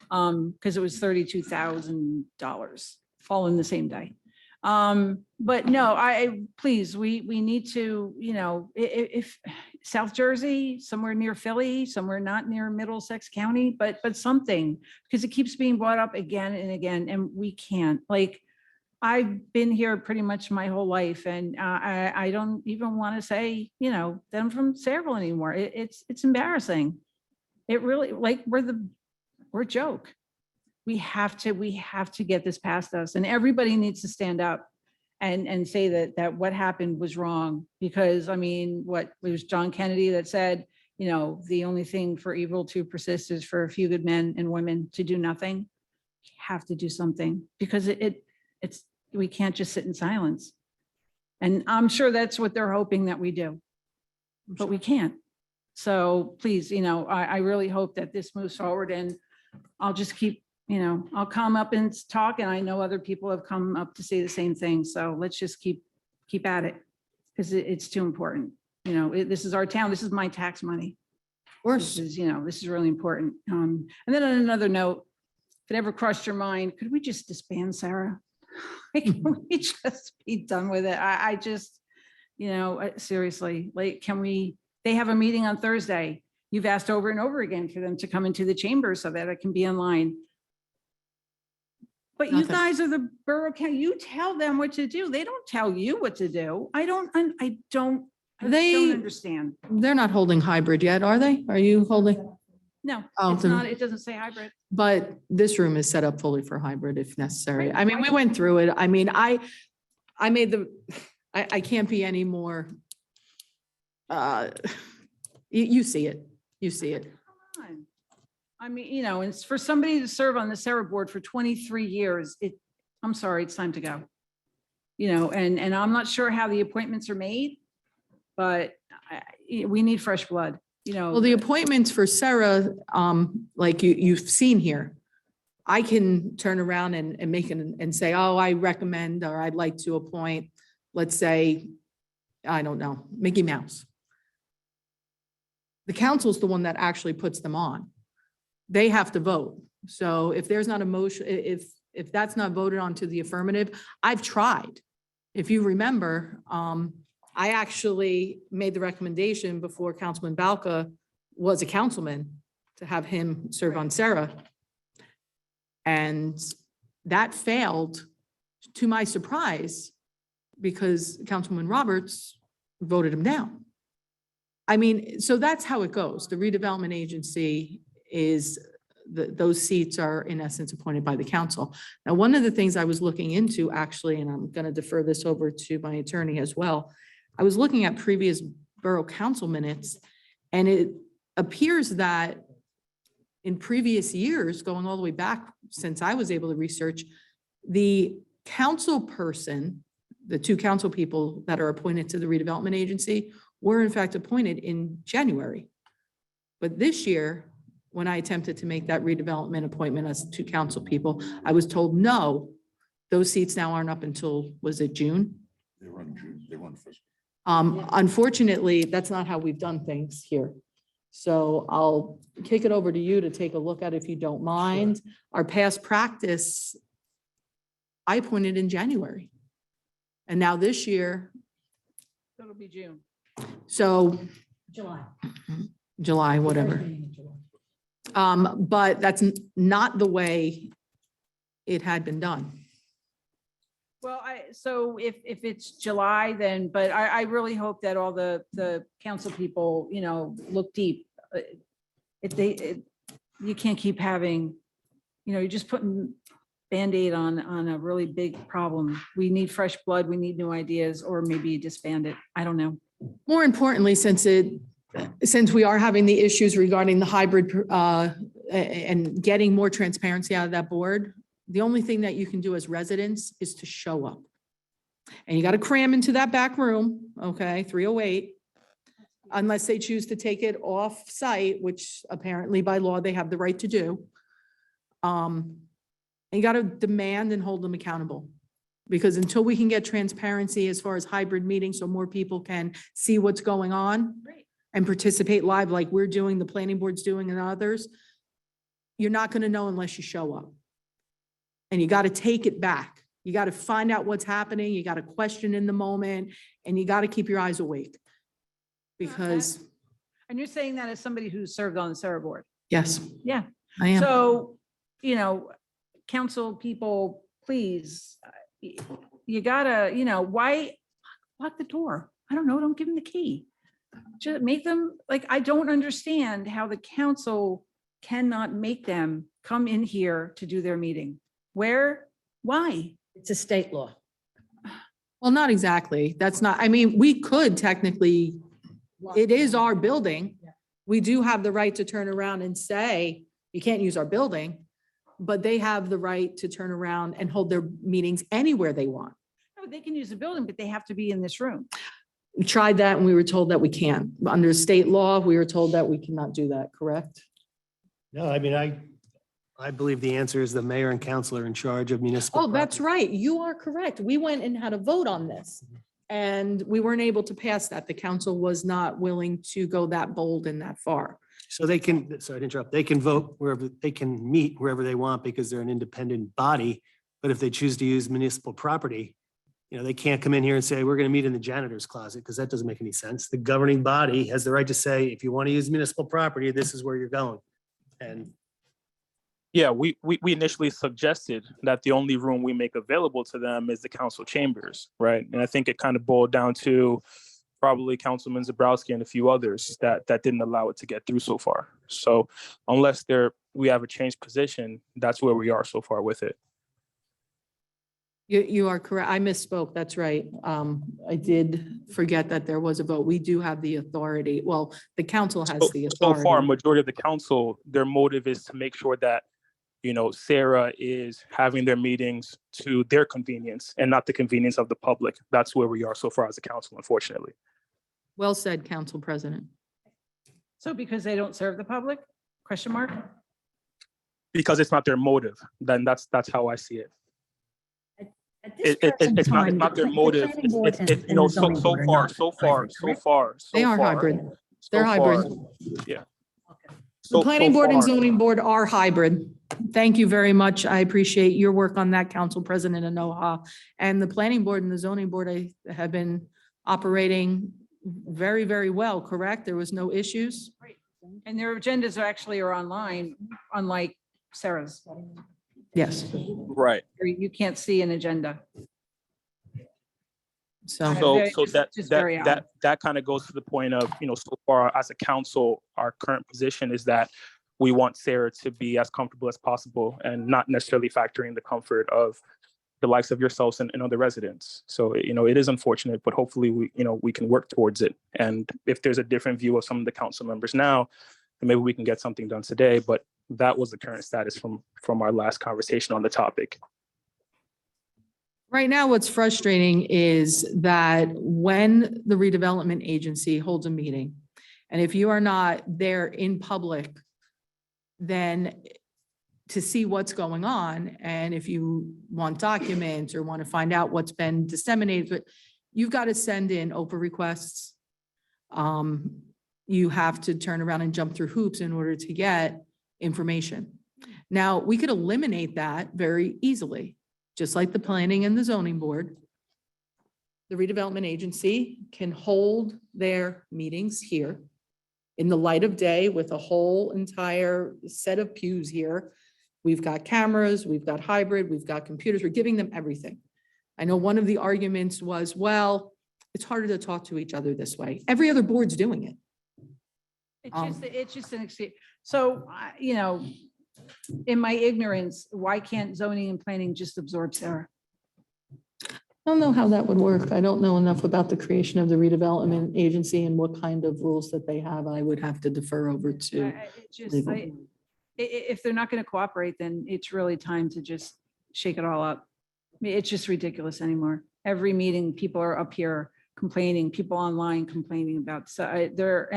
Because it was $32,000 all in the same day. But no, please, we need to, you know, if South Jersey, somewhere near Philly, somewhere not near Middlesex County, but something, because it keeps being brought up again and again, and we can't, like, I've been here pretty much my whole life, and I don't even want to say, you know, that I'm from Sayreville anymore. It's embarrassing. It really, like, we're a joke. We have to get this past us, and everybody needs to stand up and say that what happened was wrong. Because I mean, it was John Kennedy that said, you know, the only thing for evil to persist is for a few good men and women to do nothing. We have to do something, because we can't just sit in silence. And I'm sure that's what they're hoping that we do, but we can't. So please, you know, I really hope that this moves forward, and I'll just keep, you know, I'll come up and talk, and I know other people have come up to say the same thing. So let's just keep at it, because it's too important. You know, this is our town. This is my tax money. Of course. This is, you know, this is really important. And then on another note, if it ever crossed your mind, could we just disband Sarah? Can we just be done with it? I just, you know, seriously, like, they have a meeting on Thursday. You've asked over and over again for them to come into the chamber so that it can be online. But you Nothing. guys are the borough council. You tell them what to do. They don't tell you what to do. I don't understand. They're not holding hybrid yet, are they? Are you holding? No, Oh, it's then- not, it doesn't say hybrid. But this room is set up fully for hybrid if necessary. I mean, we went through it. I mean, I can't be any more. You see it. You see it. Come on. I mean, you know, it's for somebody to serve on the Sarah board for 23 years. I'm sorry, it's time to go. You know, and I'm not sure how the appointments are made, but we need fresh blood, you know. Well, the appointments for Sarah, like you've seen here, I can turn around and make and say, oh, I recommend, or I'd like to appoint, let's say, I don't know, Mickey Mouse. The council's the one that actually puts them on. They have to vote. So if there's not a motion, if that's not voted on to the affirmative, I've tried. If you remember, I actually made the recommendation before Councilman Balca was a councilman to have him serve on Sarah. And that failed, to my surprise, because Councilman Roberts voted him down. I mean, so that's how it goes. The redevelopment agency is those seats are in essence appointed by the council. Now, one of the things I was looking into actually, and I'm going to defer this over to my attorney as well. I was looking at previous borough council minutes, and it appears that in previous years, going all the way back since I was able to research, the council person, the two council people that are appointed to the redevelopment agency were in fact appointed in January. But this year, when I attempted to make that redevelopment appointment as two council people, I was told, no, those seats now aren't up until, was it June? They run June, they run fiscal. Unfortunately, that's not how we've done things here. So I'll kick it over to you to take a look at if you don't mind. Our past practice, I appointed in January. And now this year, It'll be June. so July. July, whatever. But that's not the way it had been done. Well, so if it's July, then, but I really hope that all the council people, look deep. You can't keep having, you're just putting Band-Aid on a really big problem. We need fresh blood, we need new ideas, or maybe disband it. I don't know. More importantly, since we are having the issues regarding the hybrid and getting more transparency out of that board, the only thing that you can do as residents is to show up. And you got to cram into that back room, okay, 308, unless they choose to take it off site, which apparently by law they have the right to do. And you got to demand and hold them accountable. Because until we can get transparency as far as hybrid meetings, so more people can see what's going on and participate live like we're doing, the planning board's doing, and others, you're not going to know unless you show up. And you got to take it back. You got to find out what's happening. You got to question in the moment, and you got to keep your eyes awake. Because, And you're saying that as somebody who served on the Sarah board? yes, Yeah. I am. So, council people, please, you gotta, why lock the door? I don't know, don't give them the key. Just make them, I don't understand how the council cannot make them come in here to do their meeting. Why? It's a state law. Well, not exactly. That's not, we could technically, it is our building. We do have the right to turn around and say, you can't use our building, but they have the right to turn around and hold their meetings anywhere they want. No, they can use the building, but they have to be in this room. We tried that and we were told that we can't. Under state law, we were told that we cannot do that, correct? No, I believe the answer is the mayor and council are in charge of municipal. Oh, that's property. right. You are correct. We went and had a vote on this. And we weren't able to pass that. The council was not willing to go that bold and that far. So they can, sorry to interrupt, they can vote wherever, they can meet wherever they want because they're an independent body. But if they choose to use municipal property, they can't come in here and say, we're going to meet in the janitor's closet, because that doesn't make any sense. The governing body has the right to say, if you want to use municipal property, this is where you're going. And Yeah, we initially suggested that the only room we make available to them is the council chambers, right? And I think it kind of boiled down to probably Councilman Zabrowski and a few others that didn't allow it to get through so far. So unless we have a changed position, that's where we are so far with it. You are correct. I misspoke. That's right. I did forget that there was a vote. We do have the authority. Well, the council has the So authority. far, majority of the council, their motive is to make sure that, Sarah is having their meetings to their convenience and not the convenience of the public. That's where we are so far as a council, unfortunately. Well said, Council President. So because they don't serve the public? Question mark? Because it's not their motive, then that's how I see it. At this It's present not time, their the motive. planning board and the So zoning board are not hybrid, correct? They are hybrid. They're hybrid. Yeah. The planning board and far. zoning board are hybrid. Thank you very much. I appreciate your work on that, Council President Anoha. And the planning board and the zoning board have been operating very, very well, correct? There was no issues? And their agendas are online, unlike Sarah's. Yes. Right. You can't see an agenda. So, So that kind of goes to the point of, so far as a council, our current position is that we want Sarah to be as comfortable as possible and not necessarily factoring the comfort of the likes of yourselves and other residents. So, it is unfortunate, but hopefully we can work towards it. And if there's a different view of some of the council members now, then maybe we can get something done today. But that was the current status from our last conversation on the topic. Right now, what's frustrating is that when the redevelopment agency holds a meeting, and if you are not there in public, then to see what's going on, and if you want documents or want to find out what's been disseminated, but you've got to send in Oprah requests. You have to turn around and jump through hoops in order to get information. Now, we could eliminate that very easily, just like the planning and the zoning board. The redevelopment agency can hold their meetings here in the light of day with a whole entire set of pews here. We've got cameras, we've got hybrid, we've got computers, we're giving them everything. I know one of the arguments was, well, it's harder to talk to each other this way. Every other board's doing it. It's just an excuse. So, in my ignorance, why can't zoning and planning just absorb Sarah? I don't know how that would work. I don't know enough about the creation of the redevelopment agency and what kind of rules that they have. I would have to defer over to. legal. If they're not going to cooperate, then it's really time to just shake it all up. I mean, it's just ridiculous anymore. Every meeting, people are up here complaining, people online complaining about, their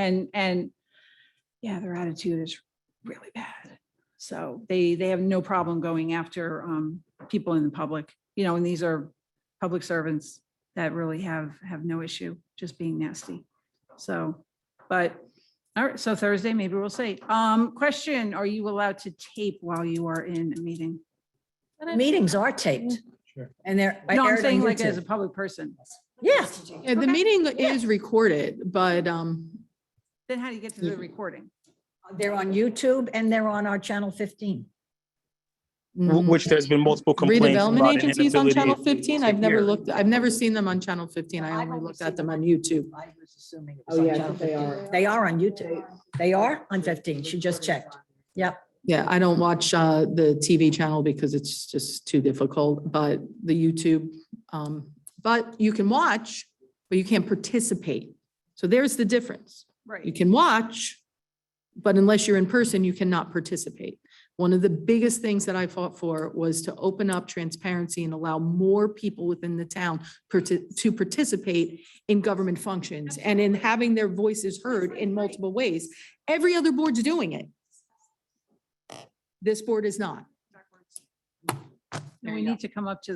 attitude is really bad. So they have no problem going after people in the public, and these are public servants that really have no issue just being nasty. So, but, all right, so Thursday, maybe we'll see. Question, are you allowed to tape while you are in a meeting? Meetings are taped. Sure. And they're. No, I'm aired on saying like as a YouTube. public person. Yeah. Yeah, the meeting is recorded, but Then how do you get to the recording? They're on YouTube and they're on our channel 15. Which there's been multiple complaints redevelopment about an agencies on channel inability 15? to hear. I've never seen them on channel 15. I only looked at them on YouTube. I was assuming it was on channel 15. They are on YouTube. They are on 15. She just checked. Yep. Yeah, I don't watch the TV channel because it's just too difficult, but the YouTube, but you can watch, but you can't participate. So there's the difference. You Right. can watch, but unless you're in person, you cannot participate. One of the biggest things that I fought for was to open up transparency and allow more people within the town to participate in government functions and in having their voices heard in multiple ways. Every other board's doing it. This board is not. And we need to come up to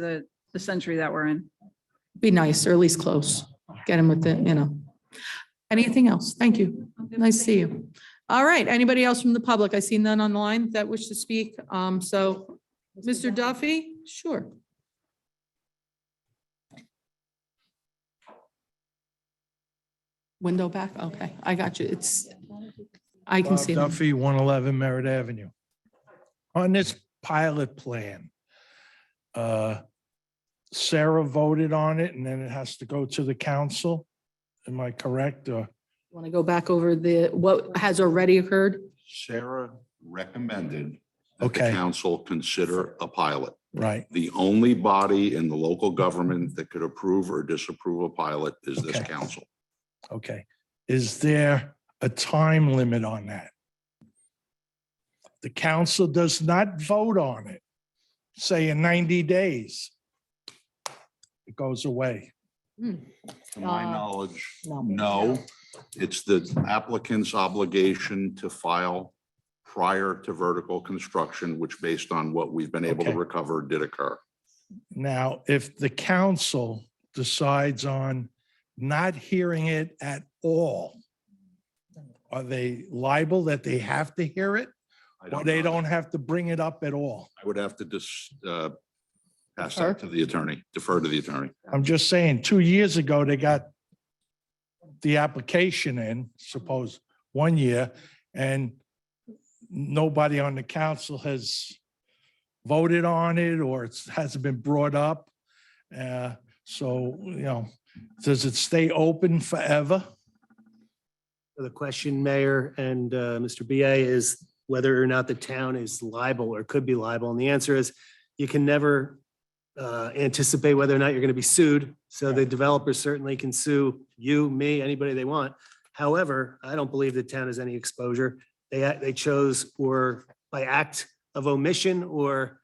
the century that we're in. Be nice, or at least close. Get them with the, Anything else? Thank you. Nice to see you. All right, anybody else from the public? I see none online that wish to speak. So, Mr. Duffy, sure. Window back? Okay, I got you. I can Bob see them. Duffy, 111 Merritt Avenue. On this pilot plan, Sarah voted on it and then it has to go to the council. Am I correct? Want to go back over what has already occurred? Sarah recommended that the Okay. council consider a pilot. Right. The only body in the local government that could approve or disapprove a pilot is this Okay. council. Okay. Is there a time limit on that? The council does not vote on it, say in 90 days. It goes away. To my knowledge, no. no. It's the applicant's obligation to file prior to vertical construction, which based on what we've been able to Okay. recover did occur. Now, if the council decides on not hearing it at all, are they liable that they have to hear it? I Or they know. don't have to bring it up at all? I would have to pass that to the attorney, defer to the attorney. I'm just saying, 2 years ago, they got the application in, suppose, 1 year, and nobody on the council has voted on it or it hasn't been brought up. So, does it stay open forever? The question, Mayor and Mr. BA, is whether or not the town is liable or could be liable. And the answer is you can never anticipate whether or not you're going to be sued. So the developers certainly can sue you, me, anybody they want. However, I don't believe the town has any exposure. They chose, or by act of omission or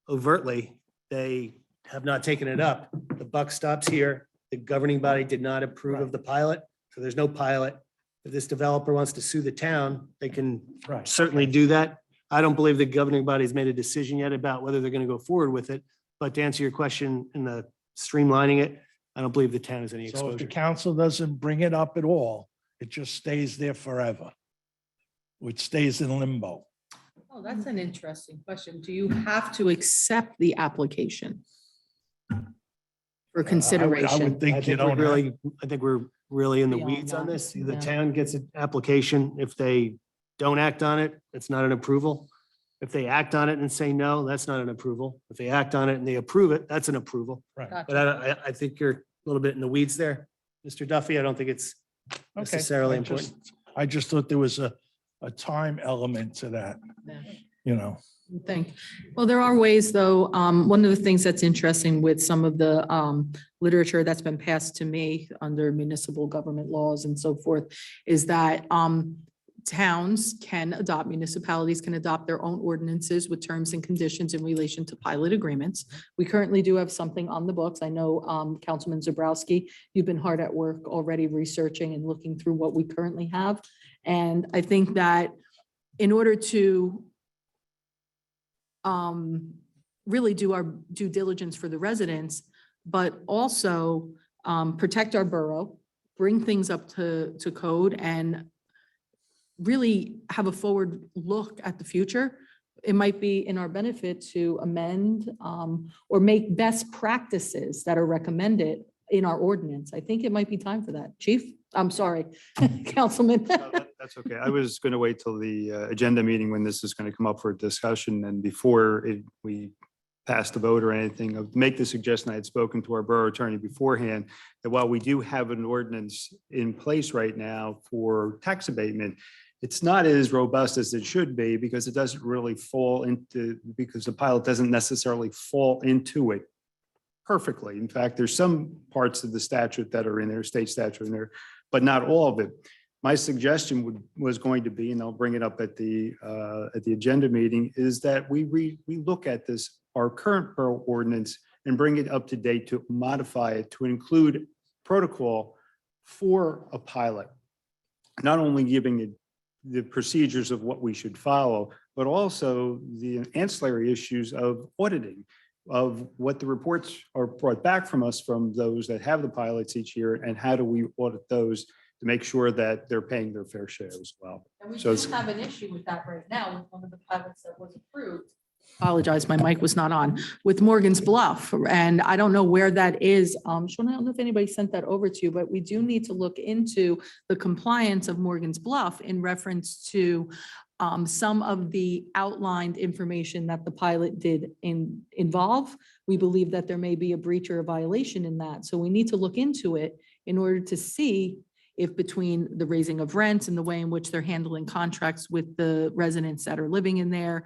overtly, they have not taken it up. The buck stops here. The governing body did not approve of the pilot, so there's no pilot. If this developer wants to sue the town, they can certainly do that. I don't believe the governing body's made a decision yet about whether they're going to go forward with it. But to answer your question in the streamlining it, I don't believe the town has any So if the exposure. council doesn't bring it up at all, it just stays there forever. Which stays in limbo. Oh, that's an interesting question. Do you have to accept the application for I consideration? would think you don't have. I think we're really in the Beyond weeds on that, this. The yeah. town gets an application. If they don't act on it, it's not an approval. If they act on it and say no, that's not an approval. If they act on it and they approve it, that's an approval. Right. Gotcha. But I think you're a little bit in the weeds there, Mr. Duffy. I don't think it's Okay. necessarily I just- important. I just thought there was a time element to that, Yeah. you know. Think. Well, there are ways, though. One of the things that's interesting with some of the literature that's been passed to me under municipal government laws and so forth is that towns can adopt, municipalities can adopt their own ordinances with terms and conditions in relation to pilot agreements. We currently do have something on the books. I know Councilman Zabrowski, you've been hard at work already researching and looking through what we currently have. And I think that in order to really do our due diligence for the residents, but also protect our borough, bring things up to code, and really have a forward look at the future, it might be in our benefit to amend or make best practices that are recommended in our ordinance. I think it might be time for that. Chief, I'm sorry, Councilman. That's okay. I was going to wait till the agenda meeting when this is going to come up for discussion, and before we pass the vote or anything, make the suggestion. I had spoken to our borough attorney beforehand that while we do have an ordinance in place right now for tax abatement, it's not as robust as it should be because it doesn't really fall into, because the pilot doesn't necessarily fall into it perfectly. In fact, there's some parts of the statute that are in there, state statute in there, but not all of it. My suggestion was going to be, and I'll bring it up at the agenda meeting, is that we look at this, our current borough ordinance, and bring it up to date to modify it to include protocol for a pilot, not only giving it the procedures of what we should follow, but also the ancillary issues of auditing, of what the reports are brought back from us from those that have the pilots each year, and how do we audit those to make sure that they're paying their fair share as well. And we So do it's, have an issue with that right now with one of the pilots that was approved. Apologize, my mic was not on, with Morgan's Bluff, and I don't know where that is. Sean, I don't know if anybody sent that over to you, but we do need to look into the compliance of Morgan's Bluff in reference to some of the outlined information that the pilot did involve. We believe that there may be a breach or a violation in that, so we need to look into it in order to see if between the raising of rents and the way in which they're handling contracts with the residents that are living in there,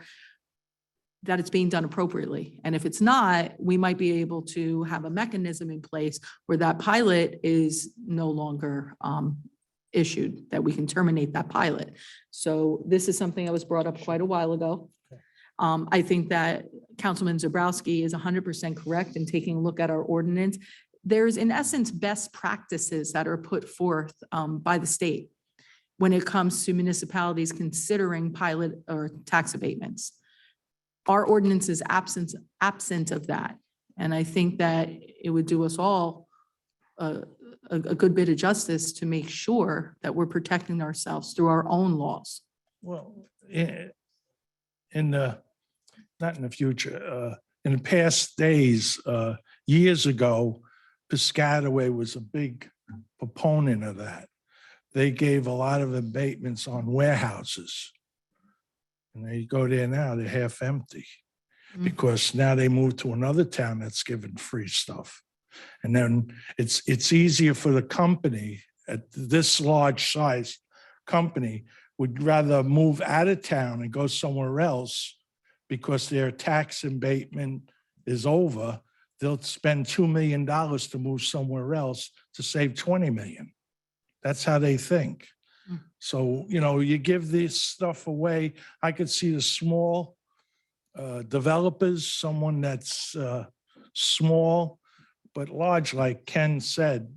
that it's being done appropriately. And if it's not, we might be able to have a mechanism in place where that pilot is no longer issued, that we can terminate that pilot. So this is something that was brought up quite a while ago. I think that Councilman Zabrowski is 100% correct in taking a look at our ordinance. There's in essence best practices that are put forth by the state when it comes to municipalities considering pilot or tax abatements. Our ordinance is absent of that. And I think that it would do us all a good bit of justice to make sure that we're protecting ourselves through our own laws. Well, not in the future, in the past days, years ago, Piscataway was a big proponent of that. They gave a lot of abatements on warehouses. And they go there now, they're half empty. Because now they moved to another town that's giving free stuff. And then it's easier for the company, at this large size company, would rather move out of town and go somewhere else because their tax abatement is over, they'll spend $2 million to move somewhere else to save 20 million. That's how they think. So, you give this stuff away. I could see the small developers, someone that's small, but large, like Ken said,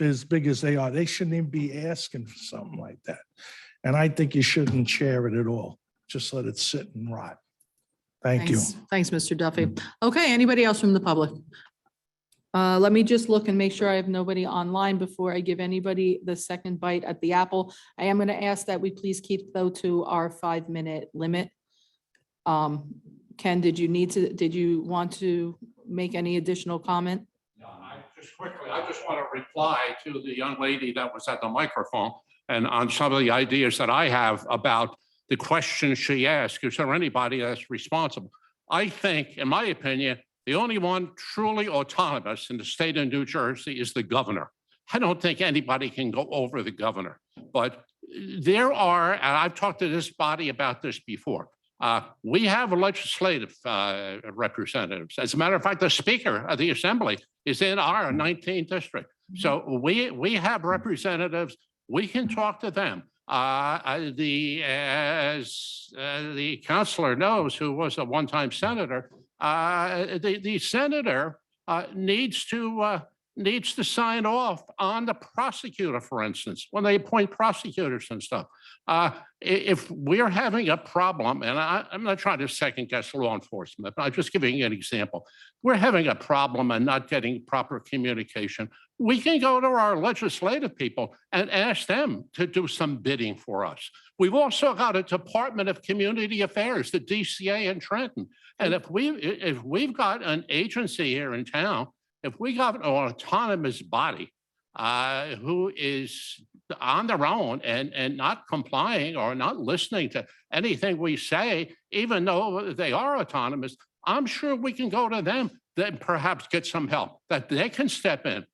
as big as they are, they shouldn't even be asking for something like that. And I think you shouldn't share it at all. Just let it sit and rot. Thank you. Thanks, Mr. Duffy. Okay, anybody else from the public? Let me just look and make sure I have nobody online before I give anybody the second bite at the apple. I am going to ask that we please keep though to our 5-minute limit. Ken, did you want to make any additional comment? I just want to reply to the young lady that was at the microphone and on some of the ideas that I have about the question she asked. Is there anybody that's responsible? I think, in my opinion, the only one truly autonomous in the state of New Jersey is the governor. I don't think anybody can go over the governor, but there are, and I've talked to this body about this before. We have legislative representatives. As a matter of fact, the Speaker of the Assembly is in our 19th district. So we have representatives. We can talk to them. As the counselor knows, who was a one-time senator, the senator needs to sign off on the prosecutor, for instance, when they appoint prosecutors and stuff. If we're having a problem, and I'm not trying to second guess law enforcement, but I'm just giving you an example. We're having a problem and not getting proper communication. We can go to our legislative people and ask them to do some bidding for us. We've also got a Department of Community Affairs, the DCA in Trenton. And if we've got an agency here in town, if we got an autonomous body who is on their own and not complying or not listening to anything we say, even though they are autonomous, I'm sure we can go to them and perhaps get some help, that they can step in.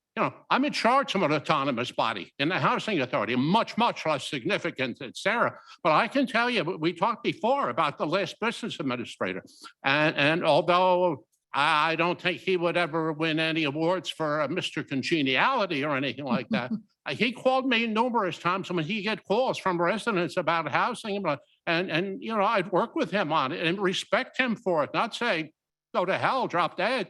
I'm in charge of an autonomous body in the Housing Authority, much, much less significant than Sarah. But I can tell you, we talked before about the last business administrator. And although I don't think he would ever win any awards for Mr. Congeniality or anything like that, he called me numerous times when he get calls from residents about housing. And I'd work with him on it and respect him for it, not say, go to hell, drop dead.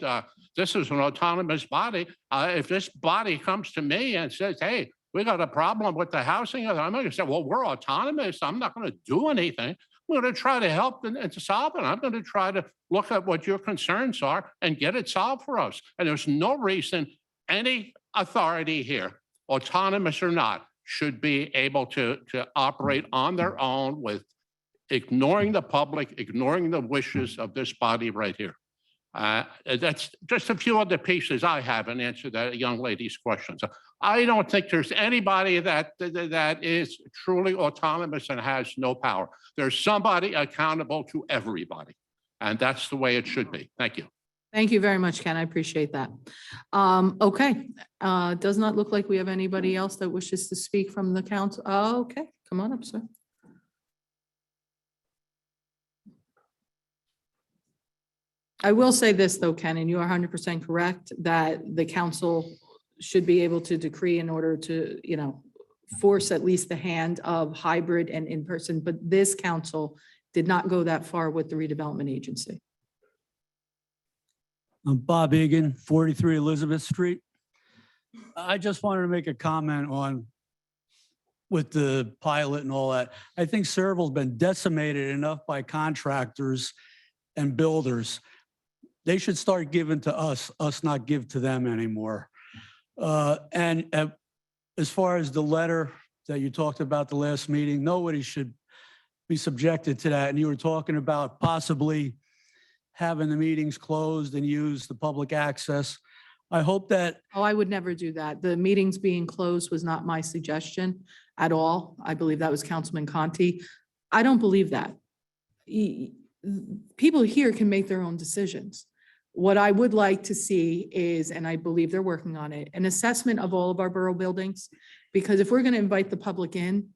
This is an autonomous body. If this body comes to me and says, hey, we got a problem with the housing, I'm going to say, well, we're autonomous. I'm not going to do anything. I'm going to try to help and to solve it. I'm going to try to look at what your concerns are and get it solved for us. And there's no reason any authority here, autonomous or not, should be able to operate on their own with ignoring the public, ignoring the wishes of this body right here. That's just a few other pieces I have in answer to that young lady's question. So I don't think there's anybody that is truly autonomous and has no power. There's somebody accountable to everybody, and that's the way it should be. Thank you. Thank you very much, Ken. I appreciate that. Okay, does not look like we have anybody else that wishes to speak from the council. Oh, okay, come on up, sir. I will say this though, Ken, and you are 100% correct, that the council should be able to decree in order to, force at least the hand of hybrid and in-person, but this council did not go that far with the redevelopment agency. I'm Bob Egan, 43 Elizabeth Street. I just wanted to make a comment on with the pilot and all that. I think Serval's been decimated enough by contractors and builders. They should start giving to us not give to them anymore. And as far as the letter that you talked about the last meeting, nobody should be subjected to that. And you were talking about possibly having the meetings closed and use the public access. I hope that. Oh, I would never do that. The meetings being closed was not my suggestion at all. I believe that was Councilman Conti. I don't believe that. People here can make their own decisions. What I would like to see is, and I believe they're working on it, an assessment of all of our borough buildings. Because if we're going to invite the public in,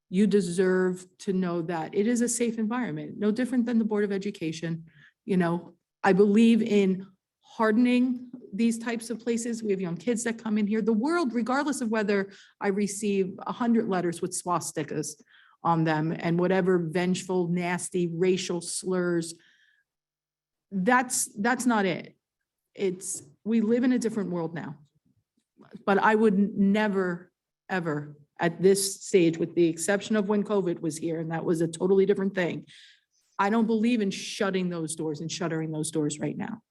you deserve to know that it is a safe environment, no different than the Board of Education. You know, I believe in hardening these types of places. We have young kids that come in here. The world, regardless of whether I receive 100 letters with swastikas on them and whatever vengeful, nasty racial slurs, that's not it. We live in a different world now. But I would never, ever, at this stage, with the exception of when COVID was here, and that was a totally different thing, I don't believe in shutting those doors and shuttering those doors right now.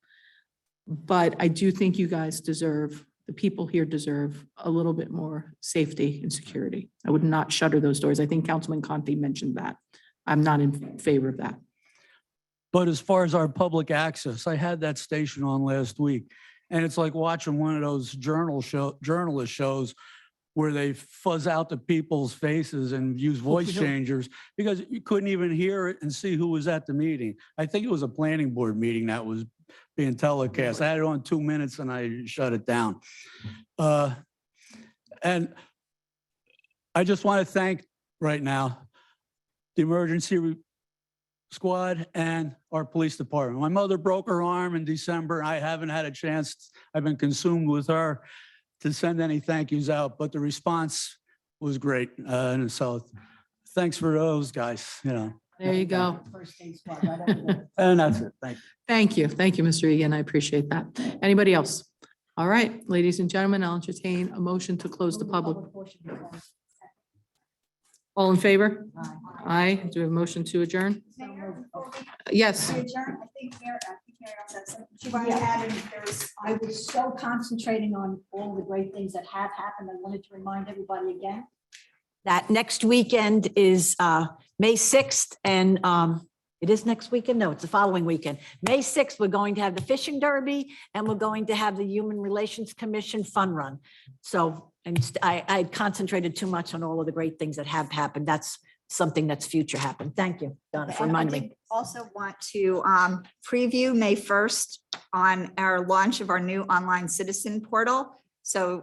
But I do think you guys deserve, the people here deserve a little bit more safety and security. I would not shutter those doors. I think Councilman Conti mentioned that. I'm not in favor of that. But as far as our public access, I had that station on last week. And it's like watching one of those journalist shows where they fuzz out the people's faces and use voice changers because you couldn't even hear it and see who was at the meeting. I think it was a planning board meeting that was being telecast. I had it on 2 minutes and I shut it down. And I just want to thank right now the emergency squad and our police department. My mother broke her arm in December. I haven't had a chance. I've been consumed with her to send any thank yous out, but the response was great. And so thanks for those guys, you know. There you go. And that's it. Thank you. Thank you. Thank you, Mr. Egan. I appreciate that. Anybody else? All right, ladies and gentlemen, I'll entertain a motion to close the public. All in favor? Aye. Do we have a motion to adjourn? Yes. I was so concentrating on all the great things that have happened. I wanted to remind everybody again that next weekend is May 6th, and it is next weekend? No, it's the following weekend. May 6th, we're going to have the fishing derby, and we're going to have the Human Relations Commission fun run. So, and I concentrated too much on all of the great things that have happened. That's something that's future happened. Thank you, Donna, for reminding me. Also want to preview May 1st on our launch of our new online citizen portal. So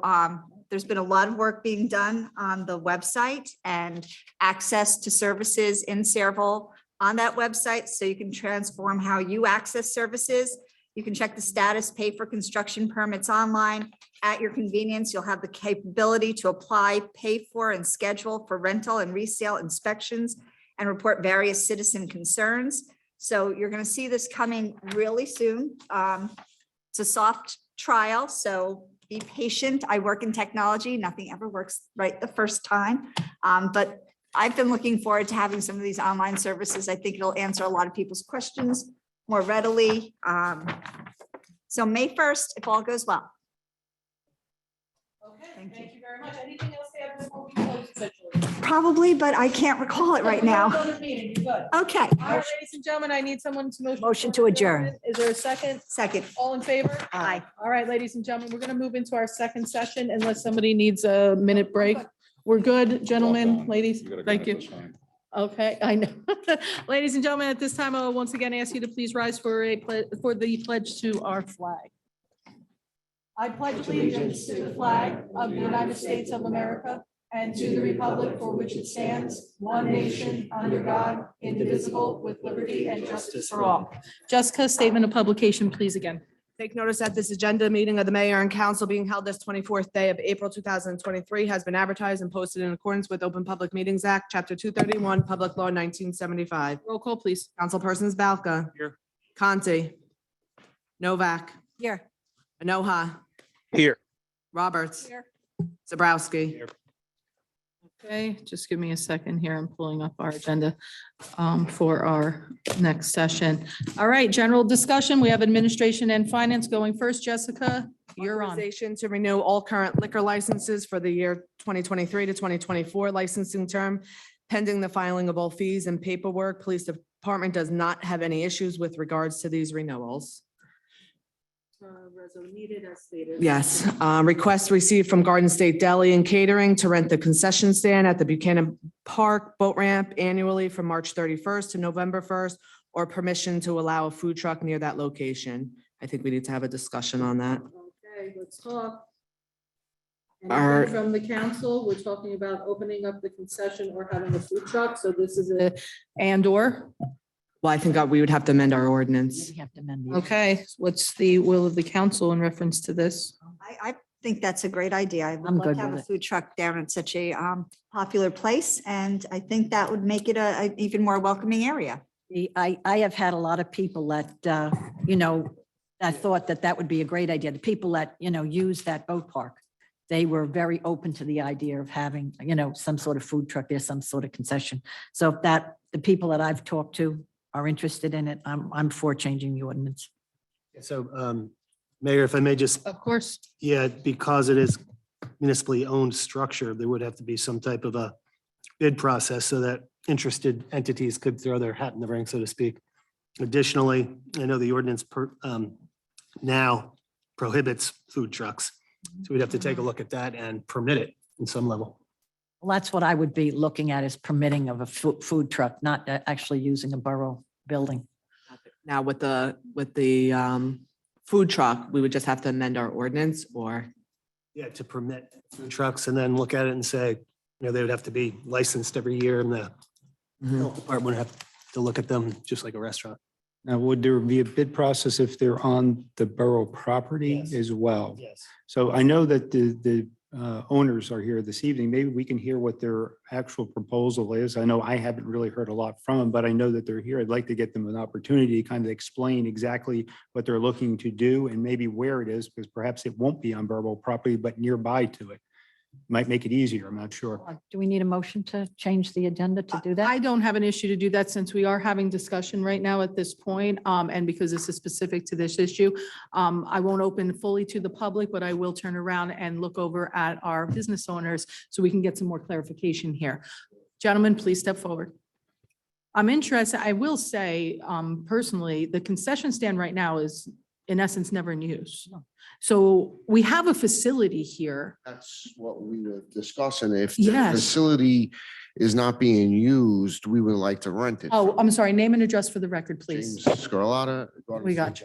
there's been a lot of work being done on the website and access to services in Sayreville on that website. So you can transform how you access services. You can check the status, pay for construction permits online at your convenience. You'll have the capability to apply, pay for, and schedule for rental and resale inspections and report various citizen concerns. So you're going to see this coming really soon. It's a soft trial, so be patient. I work in technology. Nothing ever works right the first time. But I've been looking forward to having some of these online services. I think it'll answer a lot of people's questions more readily. So May 1st, if all goes well. Okay, thank you very much. Anything else to add before we close officially? Probably, but I can't recall it right now. Go to meeting, you're good. Okay. All right, ladies and gentlemen, I need someone to Motion to adjourn. Is there a second? Second. All in favor? Aye. All right, ladies and gentlemen, we're going to move into our second session unless somebody needs a minute break. We're good, gentlemen, ladies. Thank you. Okay, I know. Ladies and gentlemen, at this time, I will once again ask you to please rise for the pledge to our flag. I pledge allegiance to the flag of the United States of America and to the republic for which it stands, one nation, under God, indivisible, with liberty and justice for all. Jessica, statement of publication, please again. Take notice that this agenda meeting of the mayor and council being held this 24th day of April 2023 has been advertised and posted in accordance with Open Public Meetings Act, Chapter 231, Public Law 1975. Roll call, please. Councilpersons Balca. Here. Conti. Novak. Here. Anoha. Here. Roberts. Here. Zabrowski. Here. Okay, just give me a second here. I'm pulling up our agenda for our next session. All right, general discussion. We have administration and finance going first. Jessica, you're on. Authorization to renew all current liquor licenses for the year 2023 to 2024 licensing term, pending the filing of all fees and paperwork. Police Department does not have any issues with regards to these renewals. Reso needed as stated. Yes, request received from Garden State Deli and Catering to rent the concession stand at the Buchanan Park Boat Ramp annually from March 31st to November 1st, or permission to allow a food truck near that location. I think we need to have a discussion on that. Okay, let's talk. Are- Anything from the council? We're talking about opening up the concession or having a food truck, so this is a and/or. Well, I think we would have to amend our ordinance. We have to amend the. Okay, what's the will of the council in reference to this? I think that's a great idea. I would I'm love good to have with a it. food truck down in such a popular place, and I think that would make it a even more welcoming area. I have had a lot of people that, you know, that thought that that would be a great idea. The people that, you know, use that boat park, they were very open to the idea of having, you know, some sort of food truck there, some sort of concession. So if that, the people that I've talked to are interested in it, I'm for changing the ordinance. So, Mayor, if I may just, Of course. yeah, because it is municipally owned structure, there would have to be some type of a bid process so that interested entities could throw their hat in the ring, so to speak. Additionally, I know the ordinance now prohibits food trucks. So we'd have to take a look at that and permit it in some level. Well, that's what I would be looking at is permitting of a food truck, not actually using a borough building. Now with the food truck, we would just have to amend our ordinance or, Yeah, to permit food trucks and then look at it and say, you know, they would have to be licensed every year and the health department would have to look at them just like a restaurant. Now, would there be a bid process if they're on the borough property Yes. as well? Yes. So I know that the owners are here this evening. Maybe we can hear what their actual proposal is. I know I haven't really heard a lot from them, but I know that they're here. I'd like to get them an opportunity to kind of explain exactly what they're looking to do and maybe where it is, because perhaps it won't be on borough property, but nearby to it. Might make it easier. I'm not sure. Do we need a motion to change the agenda to do that? I don't have an issue to do that since we are having discussion right now at this point, and because this is specific to this issue. I won't open fully to the public, but I will turn around and look over at our business owners so we can get some more clarification here. Gentlemen, please step forward. I'm interested, I will say, personally, the concession stand right now is in essence never in use. So we have a facility here. That's what we were discussing. If the Yes. facility is not being used, we would like to rent it. Oh, I'm sorry, name and address for the record, please. James Scarlotta. We got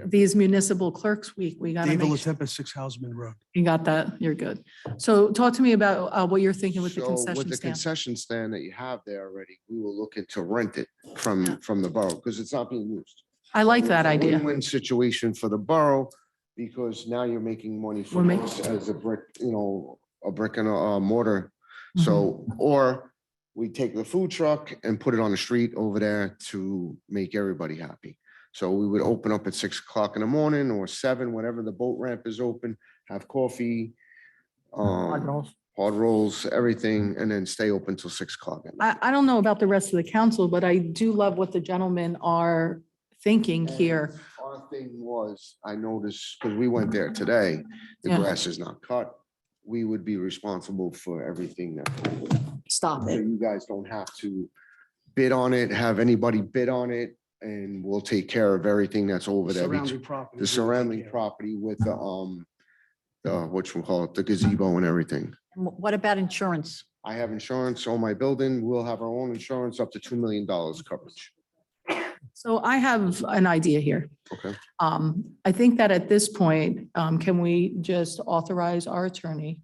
these municipal clerks week. We got to David make sure. Latempa, 6 Houseman Road. You got that? You're good. So talk to me about what you're thinking with the So with concession the stand. concession stand that you have there already, we were looking to rent it from the borough because it's not being used. I like that It's a idea. Win-win situation for the borough because now you're making money We're from making- us as a brick, a brick and a mortar. Mm-hmm. So, or we take the food truck and put it on the street over there to make everybody happy. So we would open up at 6 o'clock in the morning or 7, whenever the boat ramp is open, have coffee, hard rolls, everything, and then stay open till 6 o'clock. at night. I don't know about the rest of the council, but I do love what the gentlemen are thinking here. Our thing was, I noticed, because we went there today, the Yeah. grass is not cut. We would be responsible for everything that. Stop So it. you guys don't have to bid on it, have anybody bid on it, and we'll take care of everything that's over there. Surrounding property. The surrounding property with the, whatchamacallit, the gazebo and everything. And what about insurance? I have insurance on my building. We'll have our own insurance up to $2 million coverage. So I have an idea here. Okay. I think that at this point, can we just authorize our attorney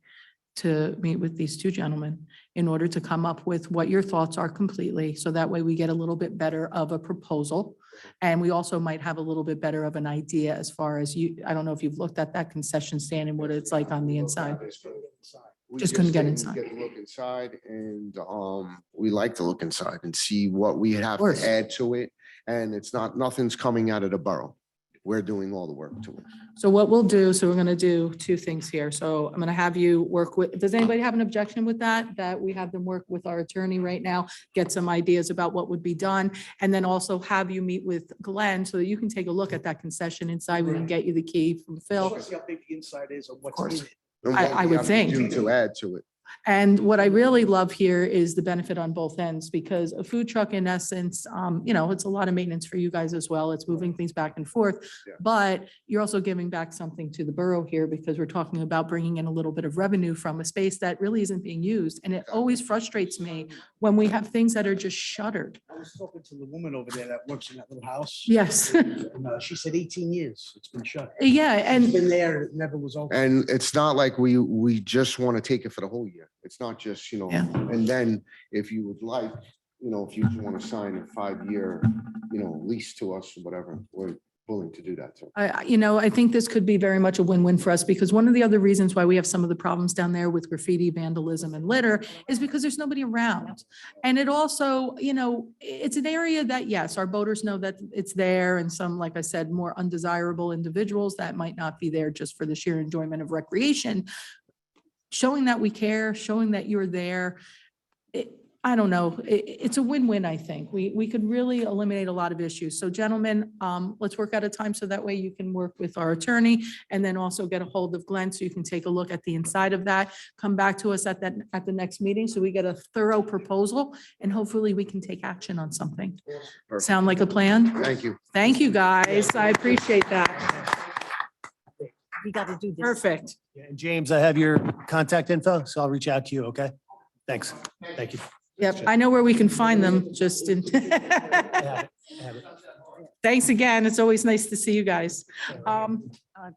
to meet with these two gentlemen in order to come up with what your thoughts are completely, so that way we get a little bit better of a proposal. And we also might have a little bit better of an idea as far as I don't know if you've looked at that concession stand and what it's like on the inside. We Just couldn't get didn't inside. Get to look inside and we like to look inside and see what we have course. to add to it. And it's not, nothing's coming out of the borough. We're doing all the work to it. So what we'll do, so we're going to do two things here. So I'm going to have you work with, does anybody have an objection with that? That we have them work with our attorney right now, get some ideas about what would be done. And then also have you meet with Glenn so that you can take a look at that concession inside. We can get you the key from Phil. How big the inside is or what's course. in it. And I what we would have to do think. To add to it. And what I really love here is the benefit on both ends, because a food truck in essence, it's a lot of maintenance for you guys as well. It's moving things back and forth. Yeah. But you're also giving back something to the borough here, because we're talking about bringing in a little bit of revenue from a space that really isn't being used. And it always frustrates me when we have things that are just shuttered. I was talking to the woman over there that works in that little house. Yes. And, she said 18 years it's been shut. Yeah, It's and been there, it never was open. And it's not like we just want to take it for the whole year. It's not just, Yeah. and then if you would like, if you want to sign a 5-year, lease to us or whatever, we're willing to do that too. I think this could be very much a win-win for us, because one of the other reasons why we have some of the problems down there with graffiti, vandalism and litter is because there's nobody around. And it also, it's an area that, yes, our boaters know that it's there, and some, like I said, more undesirable individuals that might not be there just for the sheer enjoyment of recreation. Showing that we care, showing that you're there. I don't know, it's a win-win, I think. We could really eliminate a lot of issues. So gentlemen, let's work out a time so that way you can work with our attorney, and then also get a hold of Glenn so you can take a look at the inside of that. Come back to us at the next meeting so we get a thorough proposal, and hopefully we can take action on something. Perfect. Sound like a plan? Thank you. Thank you, guys. I appreciate that. We got to do this. Perfect. Yeah, and James, I have your contact info, so I'll reach out to you, okay? Thanks. Thank you. Yep, I know where we can find them, just in. I have it. I have it. Thanks again. It's always nice to see you guys.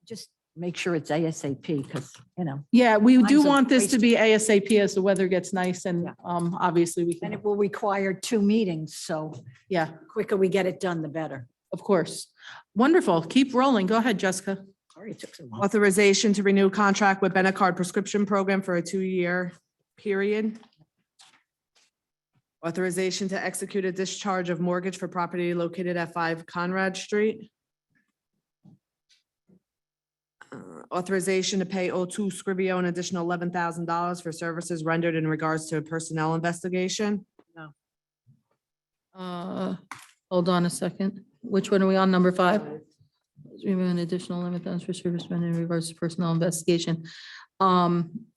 Just make sure it's ASAP, because, Yeah, we do Times of want this to wasting. be ASAP as the weather gets nice, and obviously we and can, it will require 2 meetings, so yeah, quicker we get it done, the better. of course. Wonderful. Keep rolling. Go ahead, Jessica. Sorry it took so long. Authorization to renew contract with Benecard Prescription Program for a 2-year period. Authorization to execute a discharge of mortgage for property located at 5 Conrad Street. Authorization to pay O2 Scribio an additional $11,000 for services rendered in regards to a personnel investigation. Hold on a second. Which one are we on? Number 5? Remove an additional $11,000 for service rendered in regards to personnel investigation.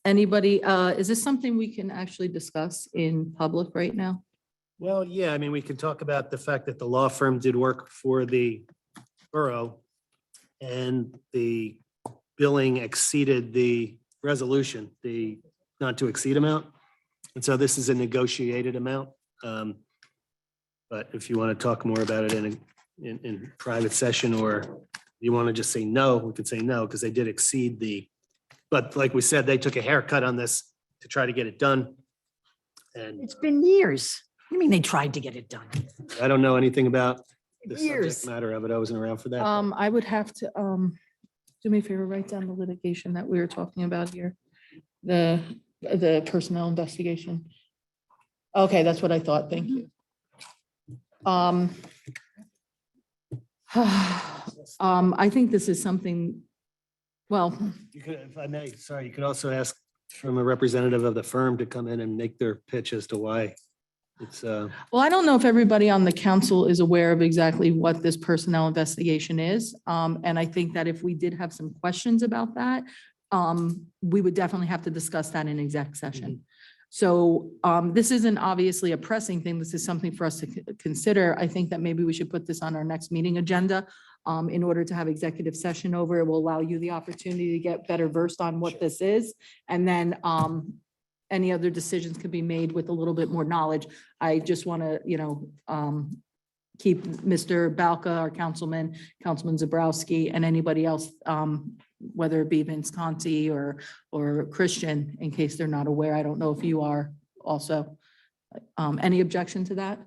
Anybody, is this something we can actually discuss in public right now? Well, yeah, I mean, we can talk about the fact that the law firm did work for the borough, and the billing exceeded the resolution, the not to exceed amount. And so this is a negotiated amount. But if you want to talk more about it in private session, or you want to just say no, we could say no, because they did exceed but like we said, they took a haircut on this to try to get it done. And It's been years. You mean they tried to get it done? I don't know anything about the Years. subject matter of it. I wasn't around for that. but- I would have to, do me a favor, write down the litigation that we were talking about here. The personnel investigation. Okay, that's what I thought. Thank you. I think this is something, well, You could, if I may, sorry, you could also ask from a representative of the firm to come in and make their pitch as to why it's, well, I don't know if everybody on the council is aware of exactly what this personnel investigation is. And I think that if we did have some questions about that, we would definitely have to discuss that in exec session. So this isn't obviously a pressing thing. This is something for us to consider. I think that maybe we should put this on our next meeting agenda in order to have executive session over. It will allow you the opportunity to get better versed on what this is. And then any other decisions could be made with a little bit more knowledge. I just want to, keep Mr. Balca, our Councilman Zabrowski, and anybody else, whether it be Vince Conti or Christian, in case they're not aware. I don't know if you are also. Any objection to that?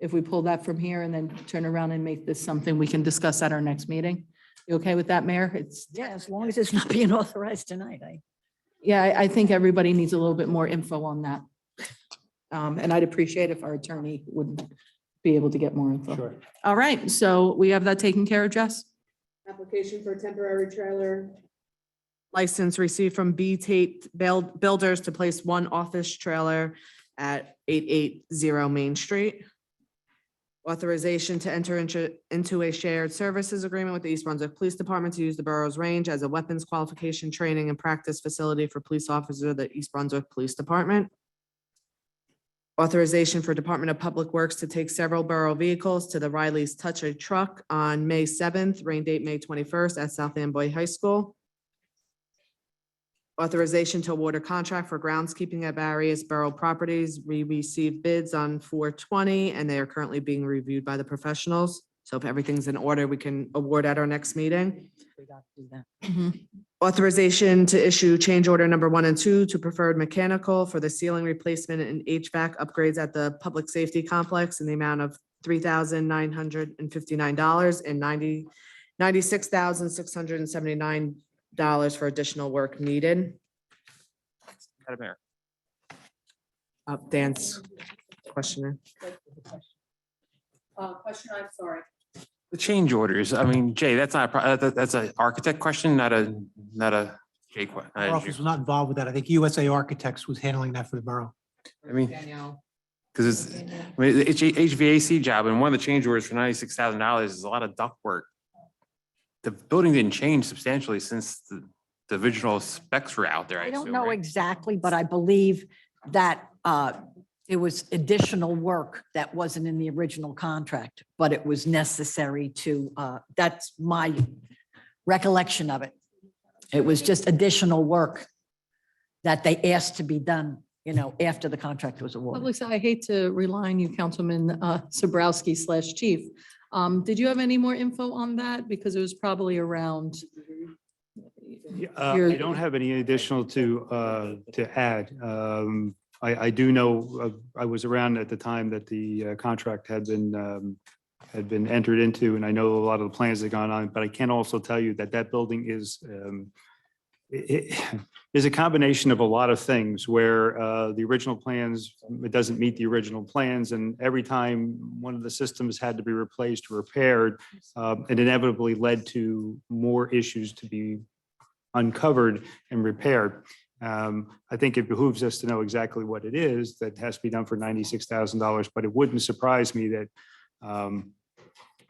If we pull that from here and then turn around and make this something we can discuss at our next meeting? You okay with that, Mayor? Yeah, as long as it's not being authorized tonight. Yeah, I think everybody needs a little bit more info on that. And I'd appreciate if our attorney would be able to get more info. Sure. All right, so we have that taken care of, Jess? Application for temporary trailer license received from B Tate Builders to place 1 office trailer at 880 Main Street. Authorization to enter into a shared services agreement with the East Brunswick Police Department to use the borough's range as a weapons qualification, training, and practice facility for police officers of the East Brunswick Police Department. Authorization for Department of Public Works to take several borough vehicles to the Riley's Touch a Truck on May 7th, rain date May 21st at South Amboy High School. Authorization to award a contract for groundskeeping at various borough properties. We received bids on 420 and they are currently being reviewed by the professionals. So if everything's in order, we can award at our next meeting. Authorization to issue change order number 1 and 2 to Preferred Mechanical for the ceiling replacement and HVAC upgrades at the Public Safety Complex in the amount of $3,959 and $96,679 for additional work needed. Madam Mayor. Dan's questioner. Question, I'm sorry. The change orders, I mean, Jay, that's not, that's an architect question, not a Jay question. Our office was not involved with that. I think USA Architects was handling that for the borough. I mean, because it's, I mean, it's a HVAC job and one of the change orders for $96,000 is a lot of duct work. The building didn't change substantially since the original specs were out there. I don't assume, know right? exactly, but I believe that it was additional work that wasn't in the original contract, but it was necessary to, that's my recollection of it. It was just additional work that they asked to be done, you know, after the contract was awarded. Public, I hate to rely on you, Councilman Sobrowski / Chief. Did you have any more info on that? Because it was probably around. I don't have any additional to add. I do know, I was around at the time that the contract had been entered into, and I know a lot of the plans that had gone on, but I can also tell you that that building is a combination of a lot of things where the original plans, it doesn't meet the original plans, and every time one of the systems had to be replaced or repaired, it inevitably led to more issues to be uncovered and repaired. I think it behooves us to know exactly what it is that has to be done for $96,000, but it wouldn't surprise me that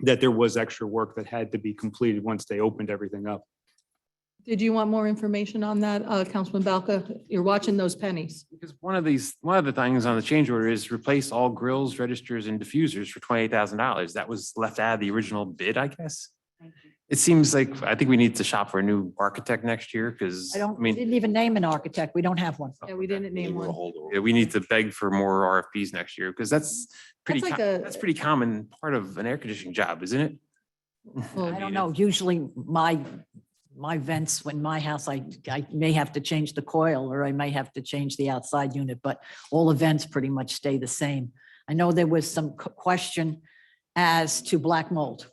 that there was extra work that had to be completed once they opened everything up. Did you want more information on that, Councilman Balca? You're watching those pennies. Because one of the things on the change order is replace all grills, registers, and diffusers for $28,000. That was left out of the original bid, I guess. It seems like, I think we need to shop for a new architect next year, because, I mean, Didn't even name an architect. We don't have one. Yeah, we didn't name one. yeah, we need to beg for more RFPs next year, because that's pretty, That's like a- that's pretty common part of an air conditioning job, isn't it? Well, I don't know. Usually my vents, when my house, I may have to change the coil or I may have to change the outside unit, but all the vents pretty much stay the same. I know there was some question as to black mold.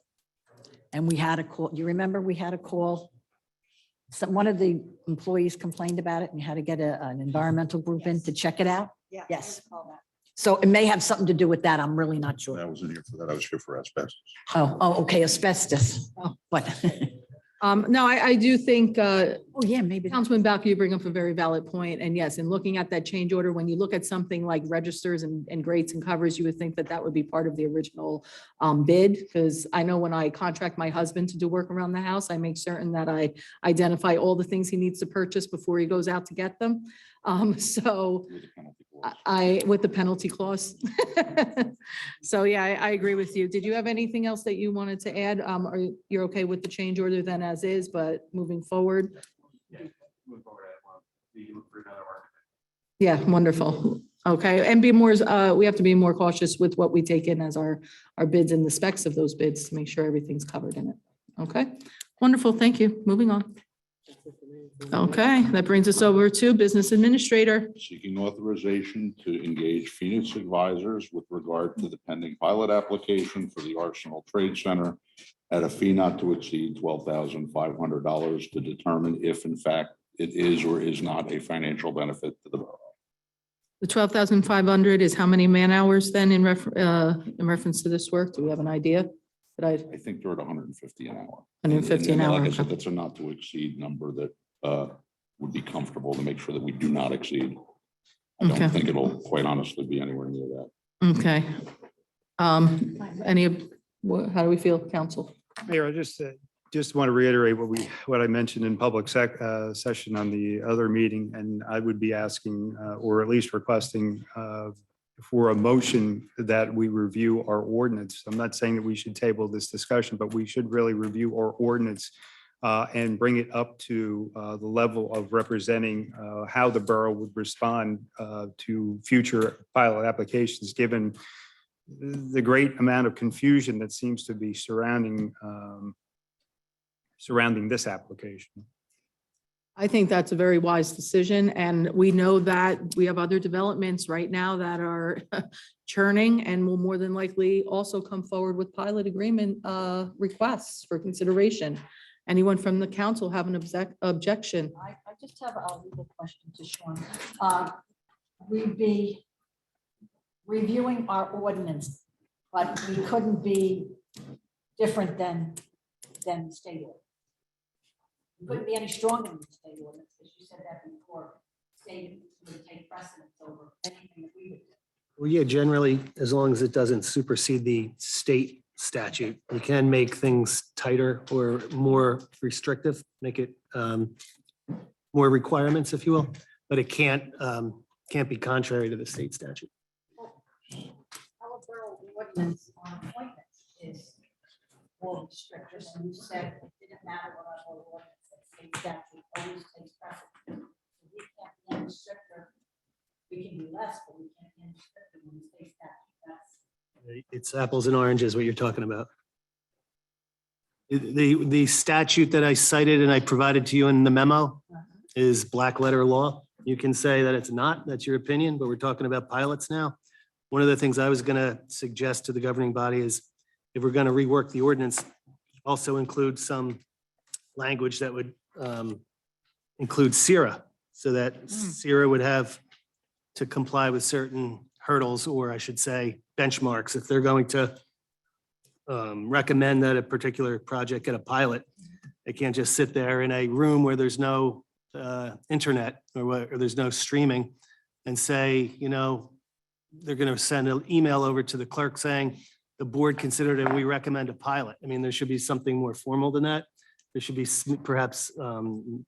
And we had a call, you remember we had a call? One of the employees complained about it and you had to get an environmental group in to check it out? Yes. So it may have something to do with that. I'm really not sure. I wasn't here for that. I was here for asbestos. Oh, okay, asbestos. But No, I do think, oh, yeah, maybe. Councilman Balca, you bring up a very valid point. And yes, in looking at that change order, when you look at something like registers and grates and covers, you would think that that would be part of the original bid. Because I know when I contract my husband to do work around the house, I make certain that I identify all the things he needs to purchase before he goes out to get them. So with the penalty clause. So yeah, I agree with you. Did you have anything else that you wanted to add? Or you're okay with the change order then as is, but moving forward? Yeah, wonderful. Okay, and be more, we have to be more cautious with what we take in as our bids and the specs of those bids to make sure everything's covered in it. Okay, wonderful. Thank you. Moving on. Okay, that brings us over to Business Administrator. Seeking authorization to engage Phoenix Advisors with regard to the pending pilot application for the Arsenal Trade Center at a fee not to exceed $12,500 to determine if in fact it is or is not a financial benefit to the borough. The 12,500 is how many man hours then in reference to this work? Do we have an idea? I think they're at 150 an hour. 150 an And hour. Like I said, okay. that's a not to exceed number that would be comfortable to make sure that we do not exceed. I Okay. don't think it'll quite honestly be anywhere near that. Okay. How do we feel, council? Mayor, I just want to reiterate what I mentioned in public session on the other meeting, and I would be asking, or at least requesting, for a motion that we review our ordinance. I'm not saying that we should table this discussion, but we should really review our ordinance and bring it up to the level of representing how the borough would respond to future pilot applications, given the great amount of confusion that seems to be surrounding this application. I think that's a very wise decision, and we know that we have other developments right now that are churning and will more than likely also come forward with pilot agreement requests for consideration. Anyone from the council have an objection? I just have a legal question to Sean. We'd be reviewing our ordinance, but we couldn't be different than the state ordinance. We couldn't be any stronger than the state ordinance, because you said that before. State would take precedence over anything that we would do. Well, yeah, generally, as long as it doesn't supersede the state statute, you can make things tighter or more restrictive, make it more requirements, if you will, but it can't be contrary to the state statute. Our borough ordinance on appointments is more restrictive, and you said it didn't matter what our borough ordinance said, state statute always takes precedence. We can't be any stricter. We can be less, but we can't be any stricter than the state statute. That's It's apples and oranges, what you're talking about. The statute that I cited and I provided to you in the memo is black letter law. You can say that it's not, that's your opinion, but we're talking about pilots now. One of the things I was going to suggest to the governing body is if we're going to rework the ordinance, also include some language that would include SIRA, so that SIRA would have to comply with certain hurdles, or I should say benchmarks. If they're going to recommend that a particular project get a pilot, they can't just sit there in a room where there's no internet or there's no streaming and say, you know, they're going to send an email over to the clerk saying the board considered and we recommend a pilot. I mean, there should be something more formal than that. There should be perhaps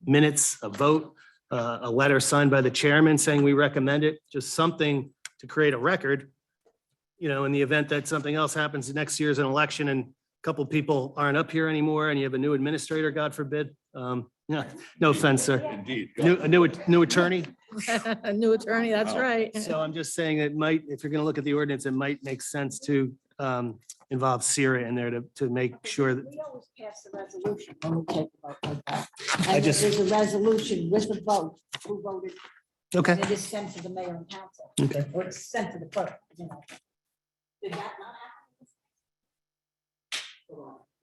minutes, a vote, a letter signed by the chairman saying we recommend it, just something to create a record. You know, in the event that something else happens, next year's an election and a couple people aren't up here anymore and you have a new administrator, God forbid. Yeah, no offense, sir. Indeed. A new attorney. A new attorney, that's right. So I'm just saying it might, if you're going to look at the ordinance, it might make sense to involve SIRA in there to make sure that. We always pass the resolution when we take a vote like that. I And just- there's a resolution with the vote, who voted. Okay. And it is sent to the mayor and council. Okay. Or it's sent to the clerk, you know. Did that not happen?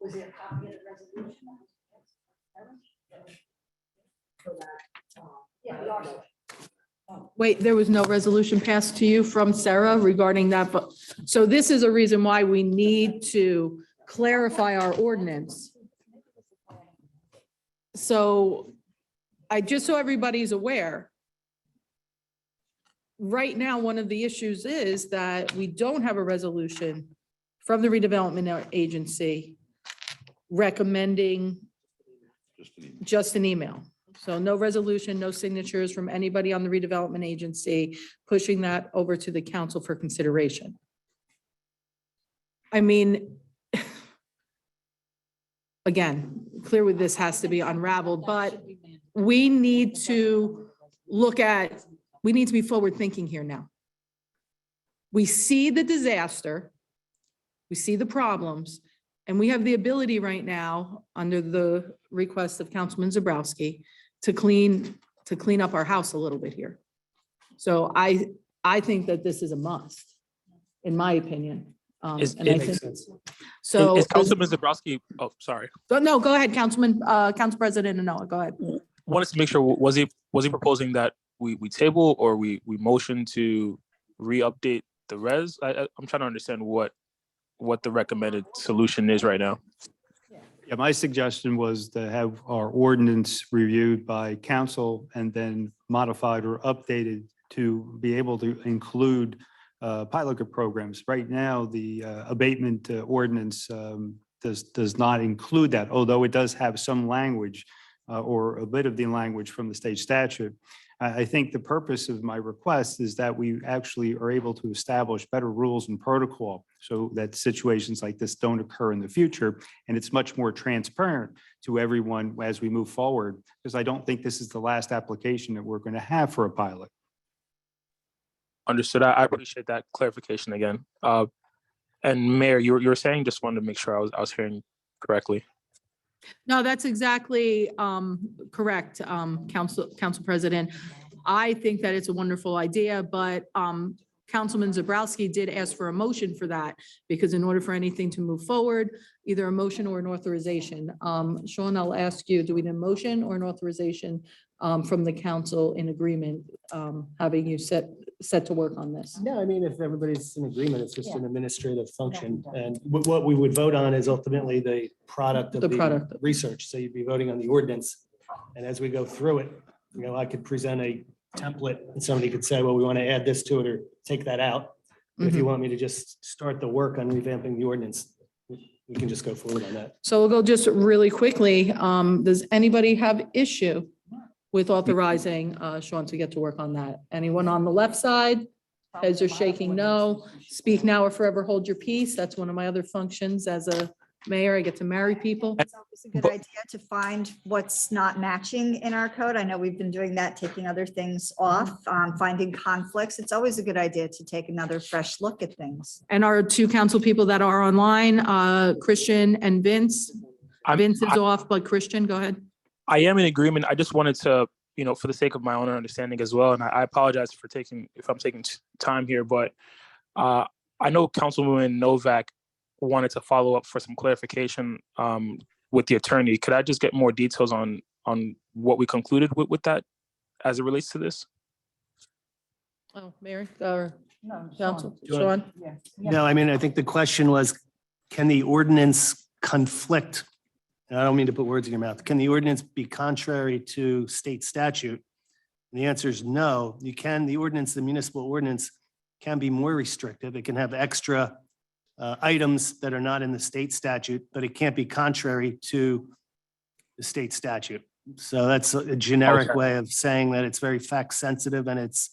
Was there a copy of the resolution? Yeah, we are. Wait, there was no resolution passed to you from Sarah regarding that, but, so this is a reason why we need to clarify our ordinance. So just so everybody's aware, right now, one of the issues is that we don't have a resolution from the redevelopment agency recommending just an email. So no resolution, no signatures from anybody on the redevelopment agency, pushing that over to the council for consideration. I mean, again, clearly this has to be unraveled, but we need to we need to be forward thinking here now. We see the disaster, we see the problems, and we have the ability right now, under the request of Councilman Zabrowski, to clean up our house a little bit here. So I think that this is a must, in my opinion. And I think- So. Is Councilman Zabrowski, oh, sorry. No, go ahead, Council President Anoa, go ahead. Wanted to make sure, was he proposing that we table or we motion to re-update the res? I'm trying to understand what the recommended solution is right now. Yeah, my suggestion was to have our ordinance reviewed by council and then modified or updated to be able to include pilot programs. Right now, the abatement ordinance does not include that, although it does have some language or a bit of the language from the state statute. I think the purpose of my request is that we actually are able to establish better rules and protocol so that situations like this don't occur in the future. And it's much more transparent to everyone as we move forward, because I don't think this is the last application that we're going to have for a pilot. Understood. I appreciate that clarification again. And Mayor, you were saying, just wanted to make sure I was hearing correctly. No, that's exactly correct, Council President. I think that it's a wonderful idea, but Councilman Zabrowski did ask for a motion for that, because in order for anything to move forward, either a motion or an authorization. Sean, I'll ask you, do we need a motion or an authorization from the council in agreement, having you set to work on this? No, I mean, if everybody's in agreement, it's just an administrative function. And what we would vote on is ultimately the product of The the product. research. So you'd be voting on the ordinance. And as we go through it, I could present a template and somebody could say, well, we want to add this to it or take that out. If you want me to just start the work on revamping the ordinance, we can just go forward on that. So we'll go just really quickly. Does anybody have issue with authorizing Sean to get to work on that? Anyone on the left side? Heads are shaking no. Speak now or forever hold your peace. That's one of my other functions as a mayor. I get to marry people. It's always a good idea to find what's not matching in our code. I know we've been doing that, taking other things off, finding conflicts. It's always a good idea to take another fresh look at things. And our two council people that are online, Christian and Vince. Vince is off, but Christian, go ahead. I am in agreement. I just wanted to, for the sake of my own understanding as well, and I apologize for if I'm taking time here, but I know Councilwoman Novak wanted to follow up for some clarification with the attorney. Could I just get more details on what we concluded with that as it relates to this? Oh, Mary, or Council, Sean. Sean? No, I mean, I think the question was, can the ordinance conflict? And I don't mean to put words in your mouth. Can the ordinance be contrary to state statute? And the answer is no. You can, the ordinance, the municipal ordinance can be more restrictive. It can have extra items that are not in the state statute, but it can't be contrary to the state statute. So that's a generic way of saying that it's very fact sensitive and it's,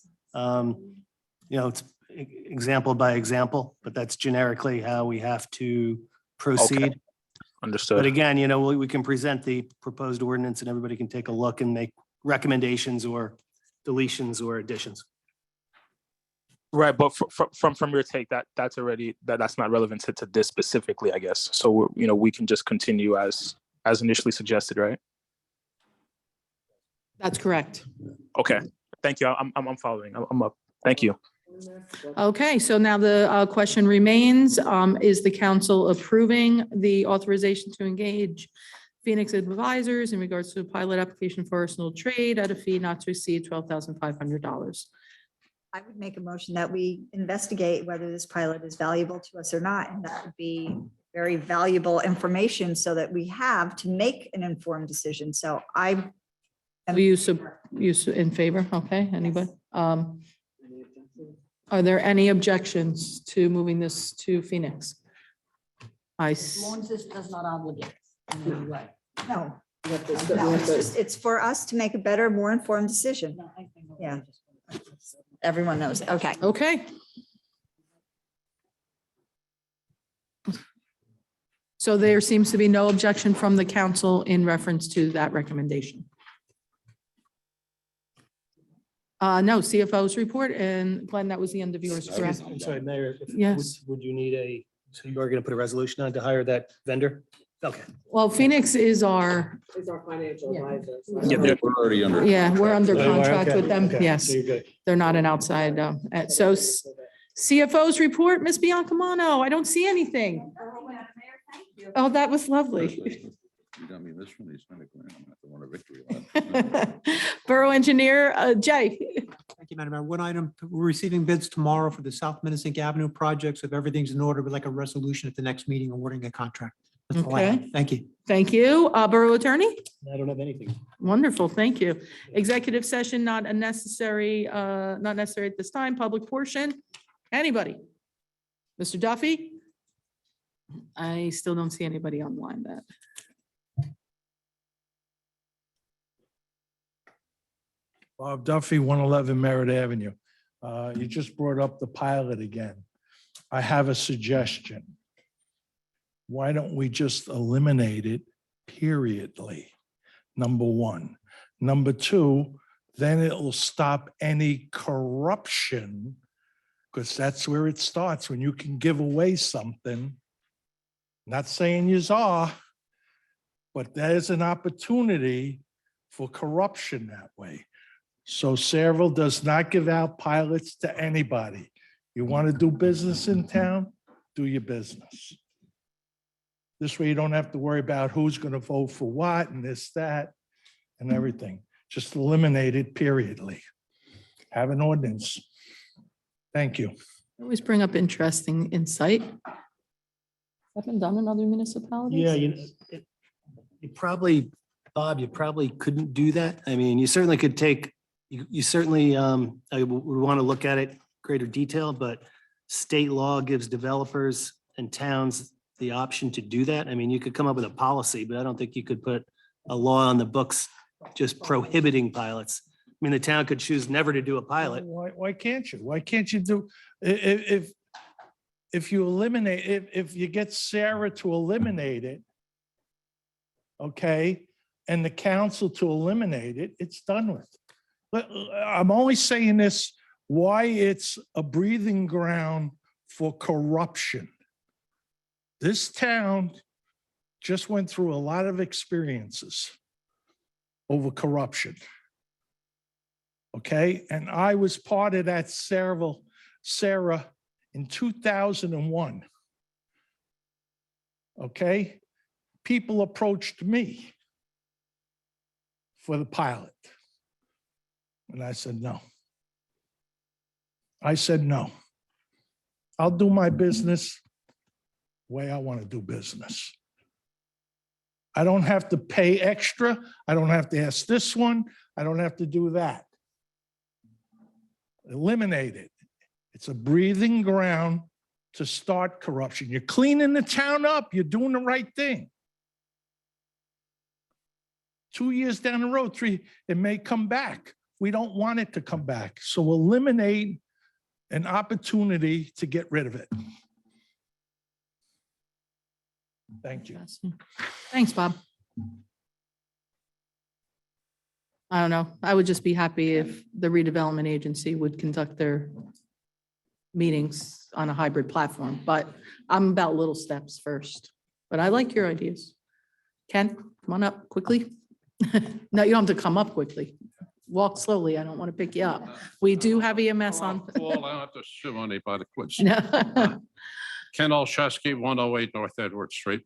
it's example by example, but that's generically how we have to proceed. Okay. Understood. But again, we can present the proposed ordinance and everybody can take a look and make recommendations or deletions or additions. Right, but from your take, that's already that's not relevant to this specifically, I guess. So we can just continue as initially suggested, right? That's correct. Okay, thank you. I'm following. I'm up. Thank you. Okay, so now the question remains, is the council approving the authorization to engage Phoenix Advisors in regards to a pilot application for arsenal trade at a fee not to exceed $12,500? I would make a motion that we investigate whether this pilot is valuable to us or not. And that would be very valuable information so that we have to make an informed decision. So I. You in favor? Okay, anybody? Are there any objections to moving this to Phoenix? As long as this does not obligate in any way. No, it's for us to make a better, more informed decision. Yeah. Everyone knows. Okay. Okay. So there seems to be no objection from the council in reference to that recommendation. No, CFO's report, and Glenn, that was the end of yours, correct? I'm sorry, Mayor. Yes. Would you need so you are going to put a resolution on to hire that vendor? Okay. Well, Phoenix is our, financial advisor. We're already under. yeah, we're under Oh, you are? contract Okay, with them. okay. Yes, So you're good. they're not an outside. So CFO's report, Ms. Biancamano, I don't see anything. Oh, that was lovely. You got me this one, he's $20,000. I'm gonna have to want a victory lap. Borough Engineer, Jay. Thank you, Madam Mayor. One item, we're receiving bids tomorrow for the South Minnesink Avenue project. So if everything's in order, we'd like a resolution at the next meeting awarding a contract. That's all I have. Okay. Thank you. Thank you. Borough Attorney? I don't have anything. Wonderful, thank you. Executive session, not necessary at this time. Public portion. Anybody? Mr. Duffy? I still don't see anybody online that. Bob Duffy, 111 Merritt Avenue. You just brought up the pilot again. I have a suggestion. Why don't we just eliminate it periodly? Number one. Number two, then it'll stop any corruption, because that's where it starts, when you can give away something. Not saying you are, but there's an opportunity for corruption that way. So Saraville does not give out pilots to anybody. You want to do business in town, do your business. This way you don't have to worry about who's going to vote for what and this, that, and everything. Just eliminate it periodly. Have an ordinance. Thank you. I always bring up interesting insight. That been done in other municipalities? Yeah, you probably, Bob, you probably couldn't do that. I mean, you certainly could take, you certainly, I would want to look at it greater detail, but state law gives developers and towns the option to do that. I mean, you could come up with a policy, but I don't think you could put a law on the books just prohibiting pilots. I mean, the town could choose never to do a pilot. Why can't you? Why can't you do, if you eliminate, if you get Sarah to eliminate it, okay, and the council to eliminate it, it's done with. But I'm only saying this, why it's a breathing ground for corruption. This town just went through a lot of experiences over corruption. Okay, and I was part of that Sarah in 2001. Okay, people approached me for the pilot. And I said, no. I said, no. I'll do my business the way I want to do business. I don't have to pay extra. I don't have to ask this one. I don't have to do that. Eliminate it. It's a breathing ground to start corruption. You're cleaning the town up. You're doing the right thing. 2 years down the road, 3, it may come back. We don't want it to come back. So eliminate an opportunity to get rid of it. Thank you. Thanks, Bob. I don't know. I would just be happy if the redevelopment agency would conduct their meetings on a hybrid platform, but I'm about little steps first. But I like your ideas. Ken, come on up quickly. No, you don't have to come up quickly. Walk slowly. I don't want to pick you up. We do have EMS on. Well, I don't have to sue anybody, please. No. Ken Olszewski, 108 North Edward Street.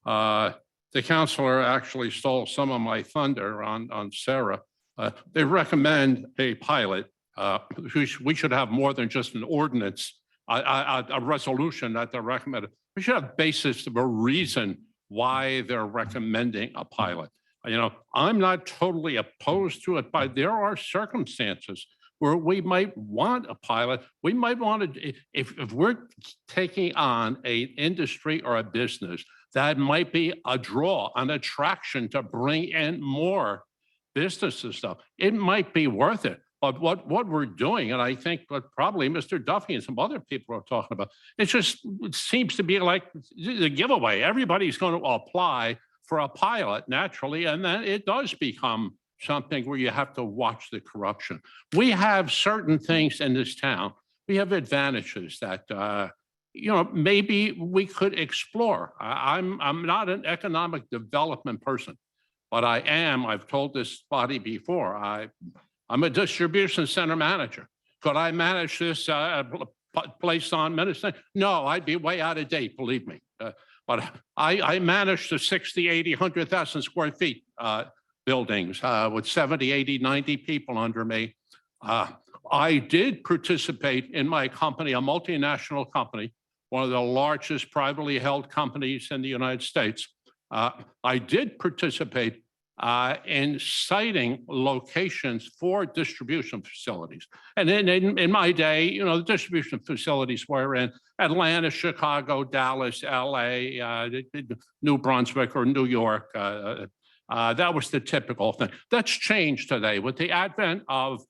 The counselor actually stole some of my thunder on Sarah. They recommend a pilot. We should have more than just an ordinance, a resolution that they're recommended. We should have basis of a reason why they're recommending a pilot. You know, I'm not totally opposed to it, but there are circumstances where we might want a pilot. We might want to, if we're taking on an industry or a business, that might be a draw, an attraction to bring in more business and stuff. It might be worth it. But what we're doing, and I think what probably Mr. Duffy and some other people are talking about, it seems to be like the giveaway. Everybody's going to apply for a pilot naturally, and then it does become something where you have to watch the corruption. We have certain things in this town. We have advantages that maybe we could explore. I'm not an economic development person, but I've told this body before, I'm a distribution center manager. Could I manage this place on Minnesota? No, I'd be way out of date, believe me. But I managed the 60, 80, 100,000 square feet buildings with 70, 80, 90 people under me. I did participate in my company, a multinational company, one of the largest privately held companies in the United States. I did participate in citing locations for distribution facilities. And in my day, the distribution facilities were in Atlanta, Chicago, Dallas, LA, New Brunswick, or New York. That was the typical thing. That's changed today with the advent of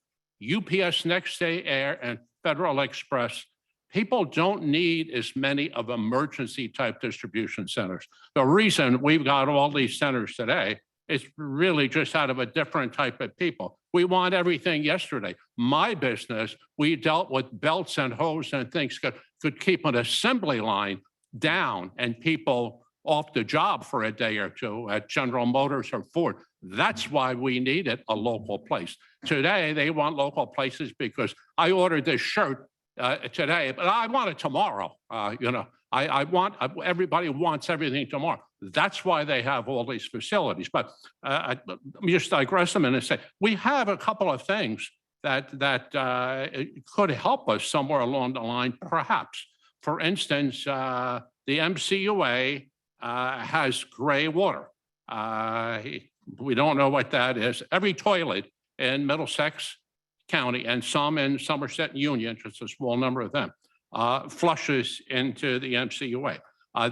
UPS Next Day Air and Federal Express. People don't need as many of emergency type distribution centers. The reason we've got all these centers today is really just out of a different type of people. We want everything yesterday. My business, we dealt with belts and hose and things could keep an assembly line down and people off the job for a day or two at General Motors or Ford. That's why we needed a local place. Today, they want local places because I ordered this shirt today, but I want it tomorrow. Everybody wants everything tomorrow. That's why they have all these facilities. But let me just digress a minute and say, we have a couple of things that could help us somewhere along the line, perhaps. For instance, the MCUA has gray water. We don't know what that is. Every toilet in Middlesex County and some in Somerset and Union, just a small number of them, flushes into the MCUA.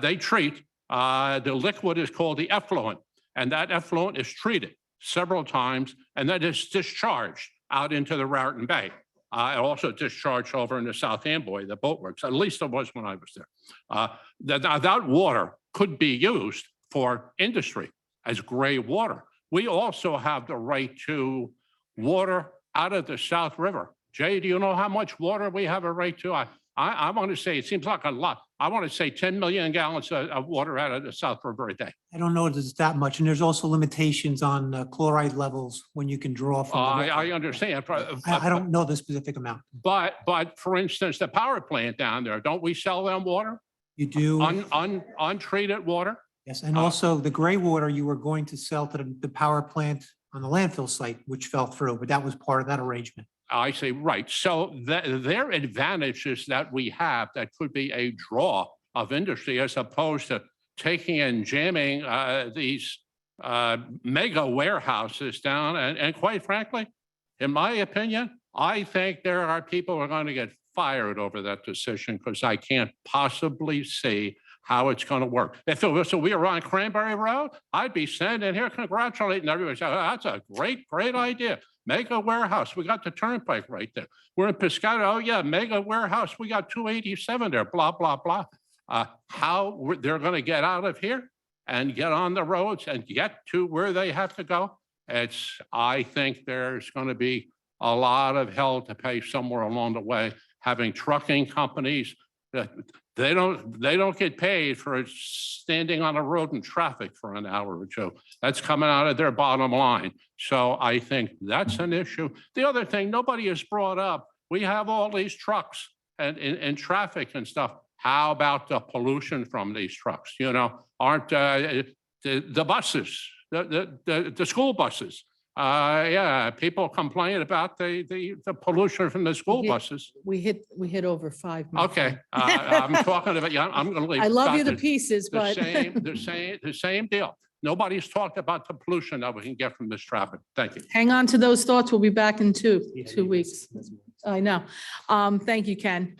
They treat, the liquid is called the effluent, and that effluent is treated several times, and that is discharged out into the Raritan Bay. Also discharged over in the South Amboy, the boatworks, at least it was when I was there. That water could be used for industry as gray water. We also have the right to water out of the South River. Jay, do you know how much water we have a right to? I want to say, it seems like a lot. I want to say 10 million gallons of water out of the South River a day. I don't know if it's that much, and there's also limitations on chloride levels when you can draw from. the river. I understand. I don't know the specific amount. But for instance, the power plant down there, don't we sell them water? You do. Untreated water? Yes, and also the gray water you were going to sell to the power plant on the landfill site, which fell through, but that was part of that arrangement. I say, right. So their advantages that we have that could be a draw of industry as opposed to taking and jamming these mega warehouses down. And quite frankly, in my opinion, I think there are people who are going to get fired over that decision because I can't possibly see how it's going to work. If it was so we were on Cranberry Road, I'd be standing here congratulating everybody. Saying, oh, that's a great idea. Mega warehouse. We got the turnpike right there. We're in Piscataway. Oh yeah, mega warehouse. We got 287 there. Blah blah blah. How they're going to get out of here and get on the roads and get to where they have to go? I think there's going to be a lot of hell to pay somewhere along the way. Having trucking companies that they don't get paid for standing on a road in traffic for an hour or two. That's coming out of their bottom line. So I think that's an issue. The other thing nobody has brought up, we have all these trucks and in traffic and stuff. How about the pollution from these trucks? Aren't the buses, the school buses? Yeah, people complain about the pollution from the school buses. We hit over 5. Okay, I'm talking about. Yeah, I'm going to leave. I love you to Doctor, pieces, but the same deal. Nobody's talked about the pollution that we can get from this traffic. Thank you. Hang on to those thoughts. We'll be back in two weeks. I know. Thank you, Ken.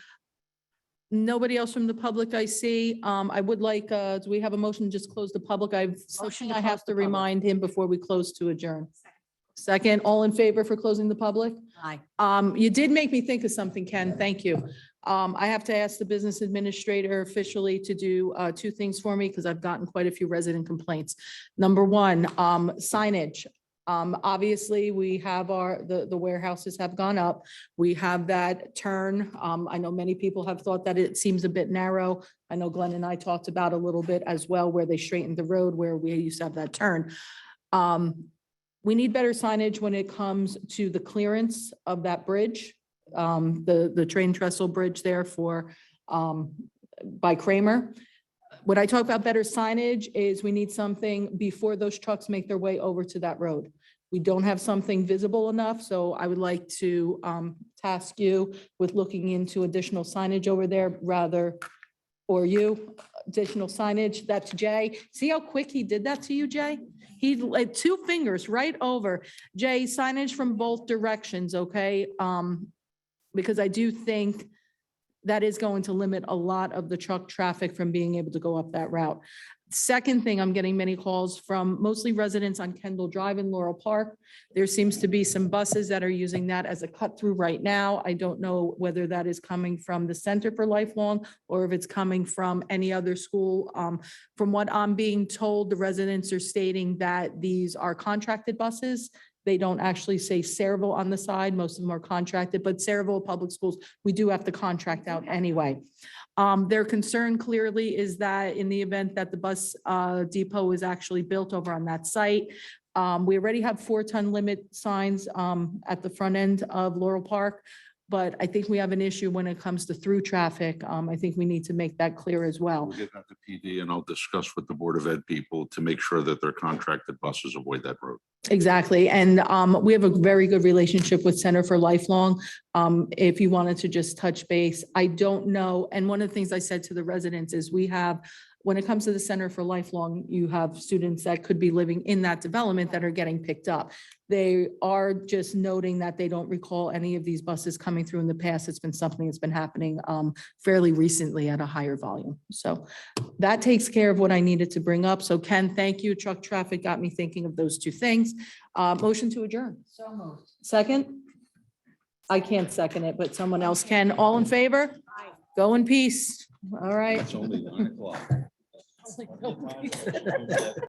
Nobody else from the public I see. I would like, do we have a motion to just close the public? I have to remind him before we close to adjourn. Second, all in favor for closing the public? Aye. You did make me think of something, Ken. Thank you. I have to ask the business administrator officially to do two things for me because I've gotten quite a few resident complaints. Number one, signage. Obviously, we have the warehouses have gone up. We have that turn. I know many people have thought that it seems a bit narrow. I know Glenn and I talked about a little bit as well, where they straightened the road where we used to have that turn. We need better signage when it comes to the clearance of that bridge, the train trestle bridge there by Kramer. When I talk about better signage is we need something before those trucks make their way over to that road. We don't have something visible enough, so I would like to task you with looking into additional signage over there or you, additional signage. That's Jay. See how quick he did that to you, Jay? He like 2 fingers right over. Jay, signage from both directions, okay? Because I do think that is going to limit a lot of the truck traffic from being able to go up that route. Second thing, I'm getting many calls from mostly residents on Kendall Drive in Laurel Park. There seems to be some buses that are using that as a cut through right now. I don't know whether that is coming from the Center for Lifelong or if it's coming from any other school. From what I'm being told, the residents are stating that these are contracted buses. They don't actually say Saraville on the side. Most of them are contracted, but Saraville Public Schools, we do have to contract out anyway. Their concern clearly is that in the event that the bus depot is actually built over on that site, we already have 4-ton limit signs at the front end of Laurel Park. But I think we have an issue when it comes to through traffic. I think we need to make that clear as well. We'll get that to PD and I'll discuss with the Board of Ed people to make sure that their contracted buses avoid that road. Exactly. And we have a very good relationship with Center for Lifelong. If you wanted to just touch base, I don't know. And one of the things I said to the residents is we have, when it comes to the Center for Lifelong, you have students that could be living in that development that are getting picked up. They are just noting that they don't recall any of these buses coming through in the past. It's been something that's been happening fairly recently at a higher volume. So that takes care of what I needed to bring up. So Ken, thank you. Truck traffic got me thinking of those 2 things. Motion to adjourn. So moved. Second? I can't second it, but someone else can. All in favor? Go in peace. All right. It's only 9 o'clock. Like, no, please.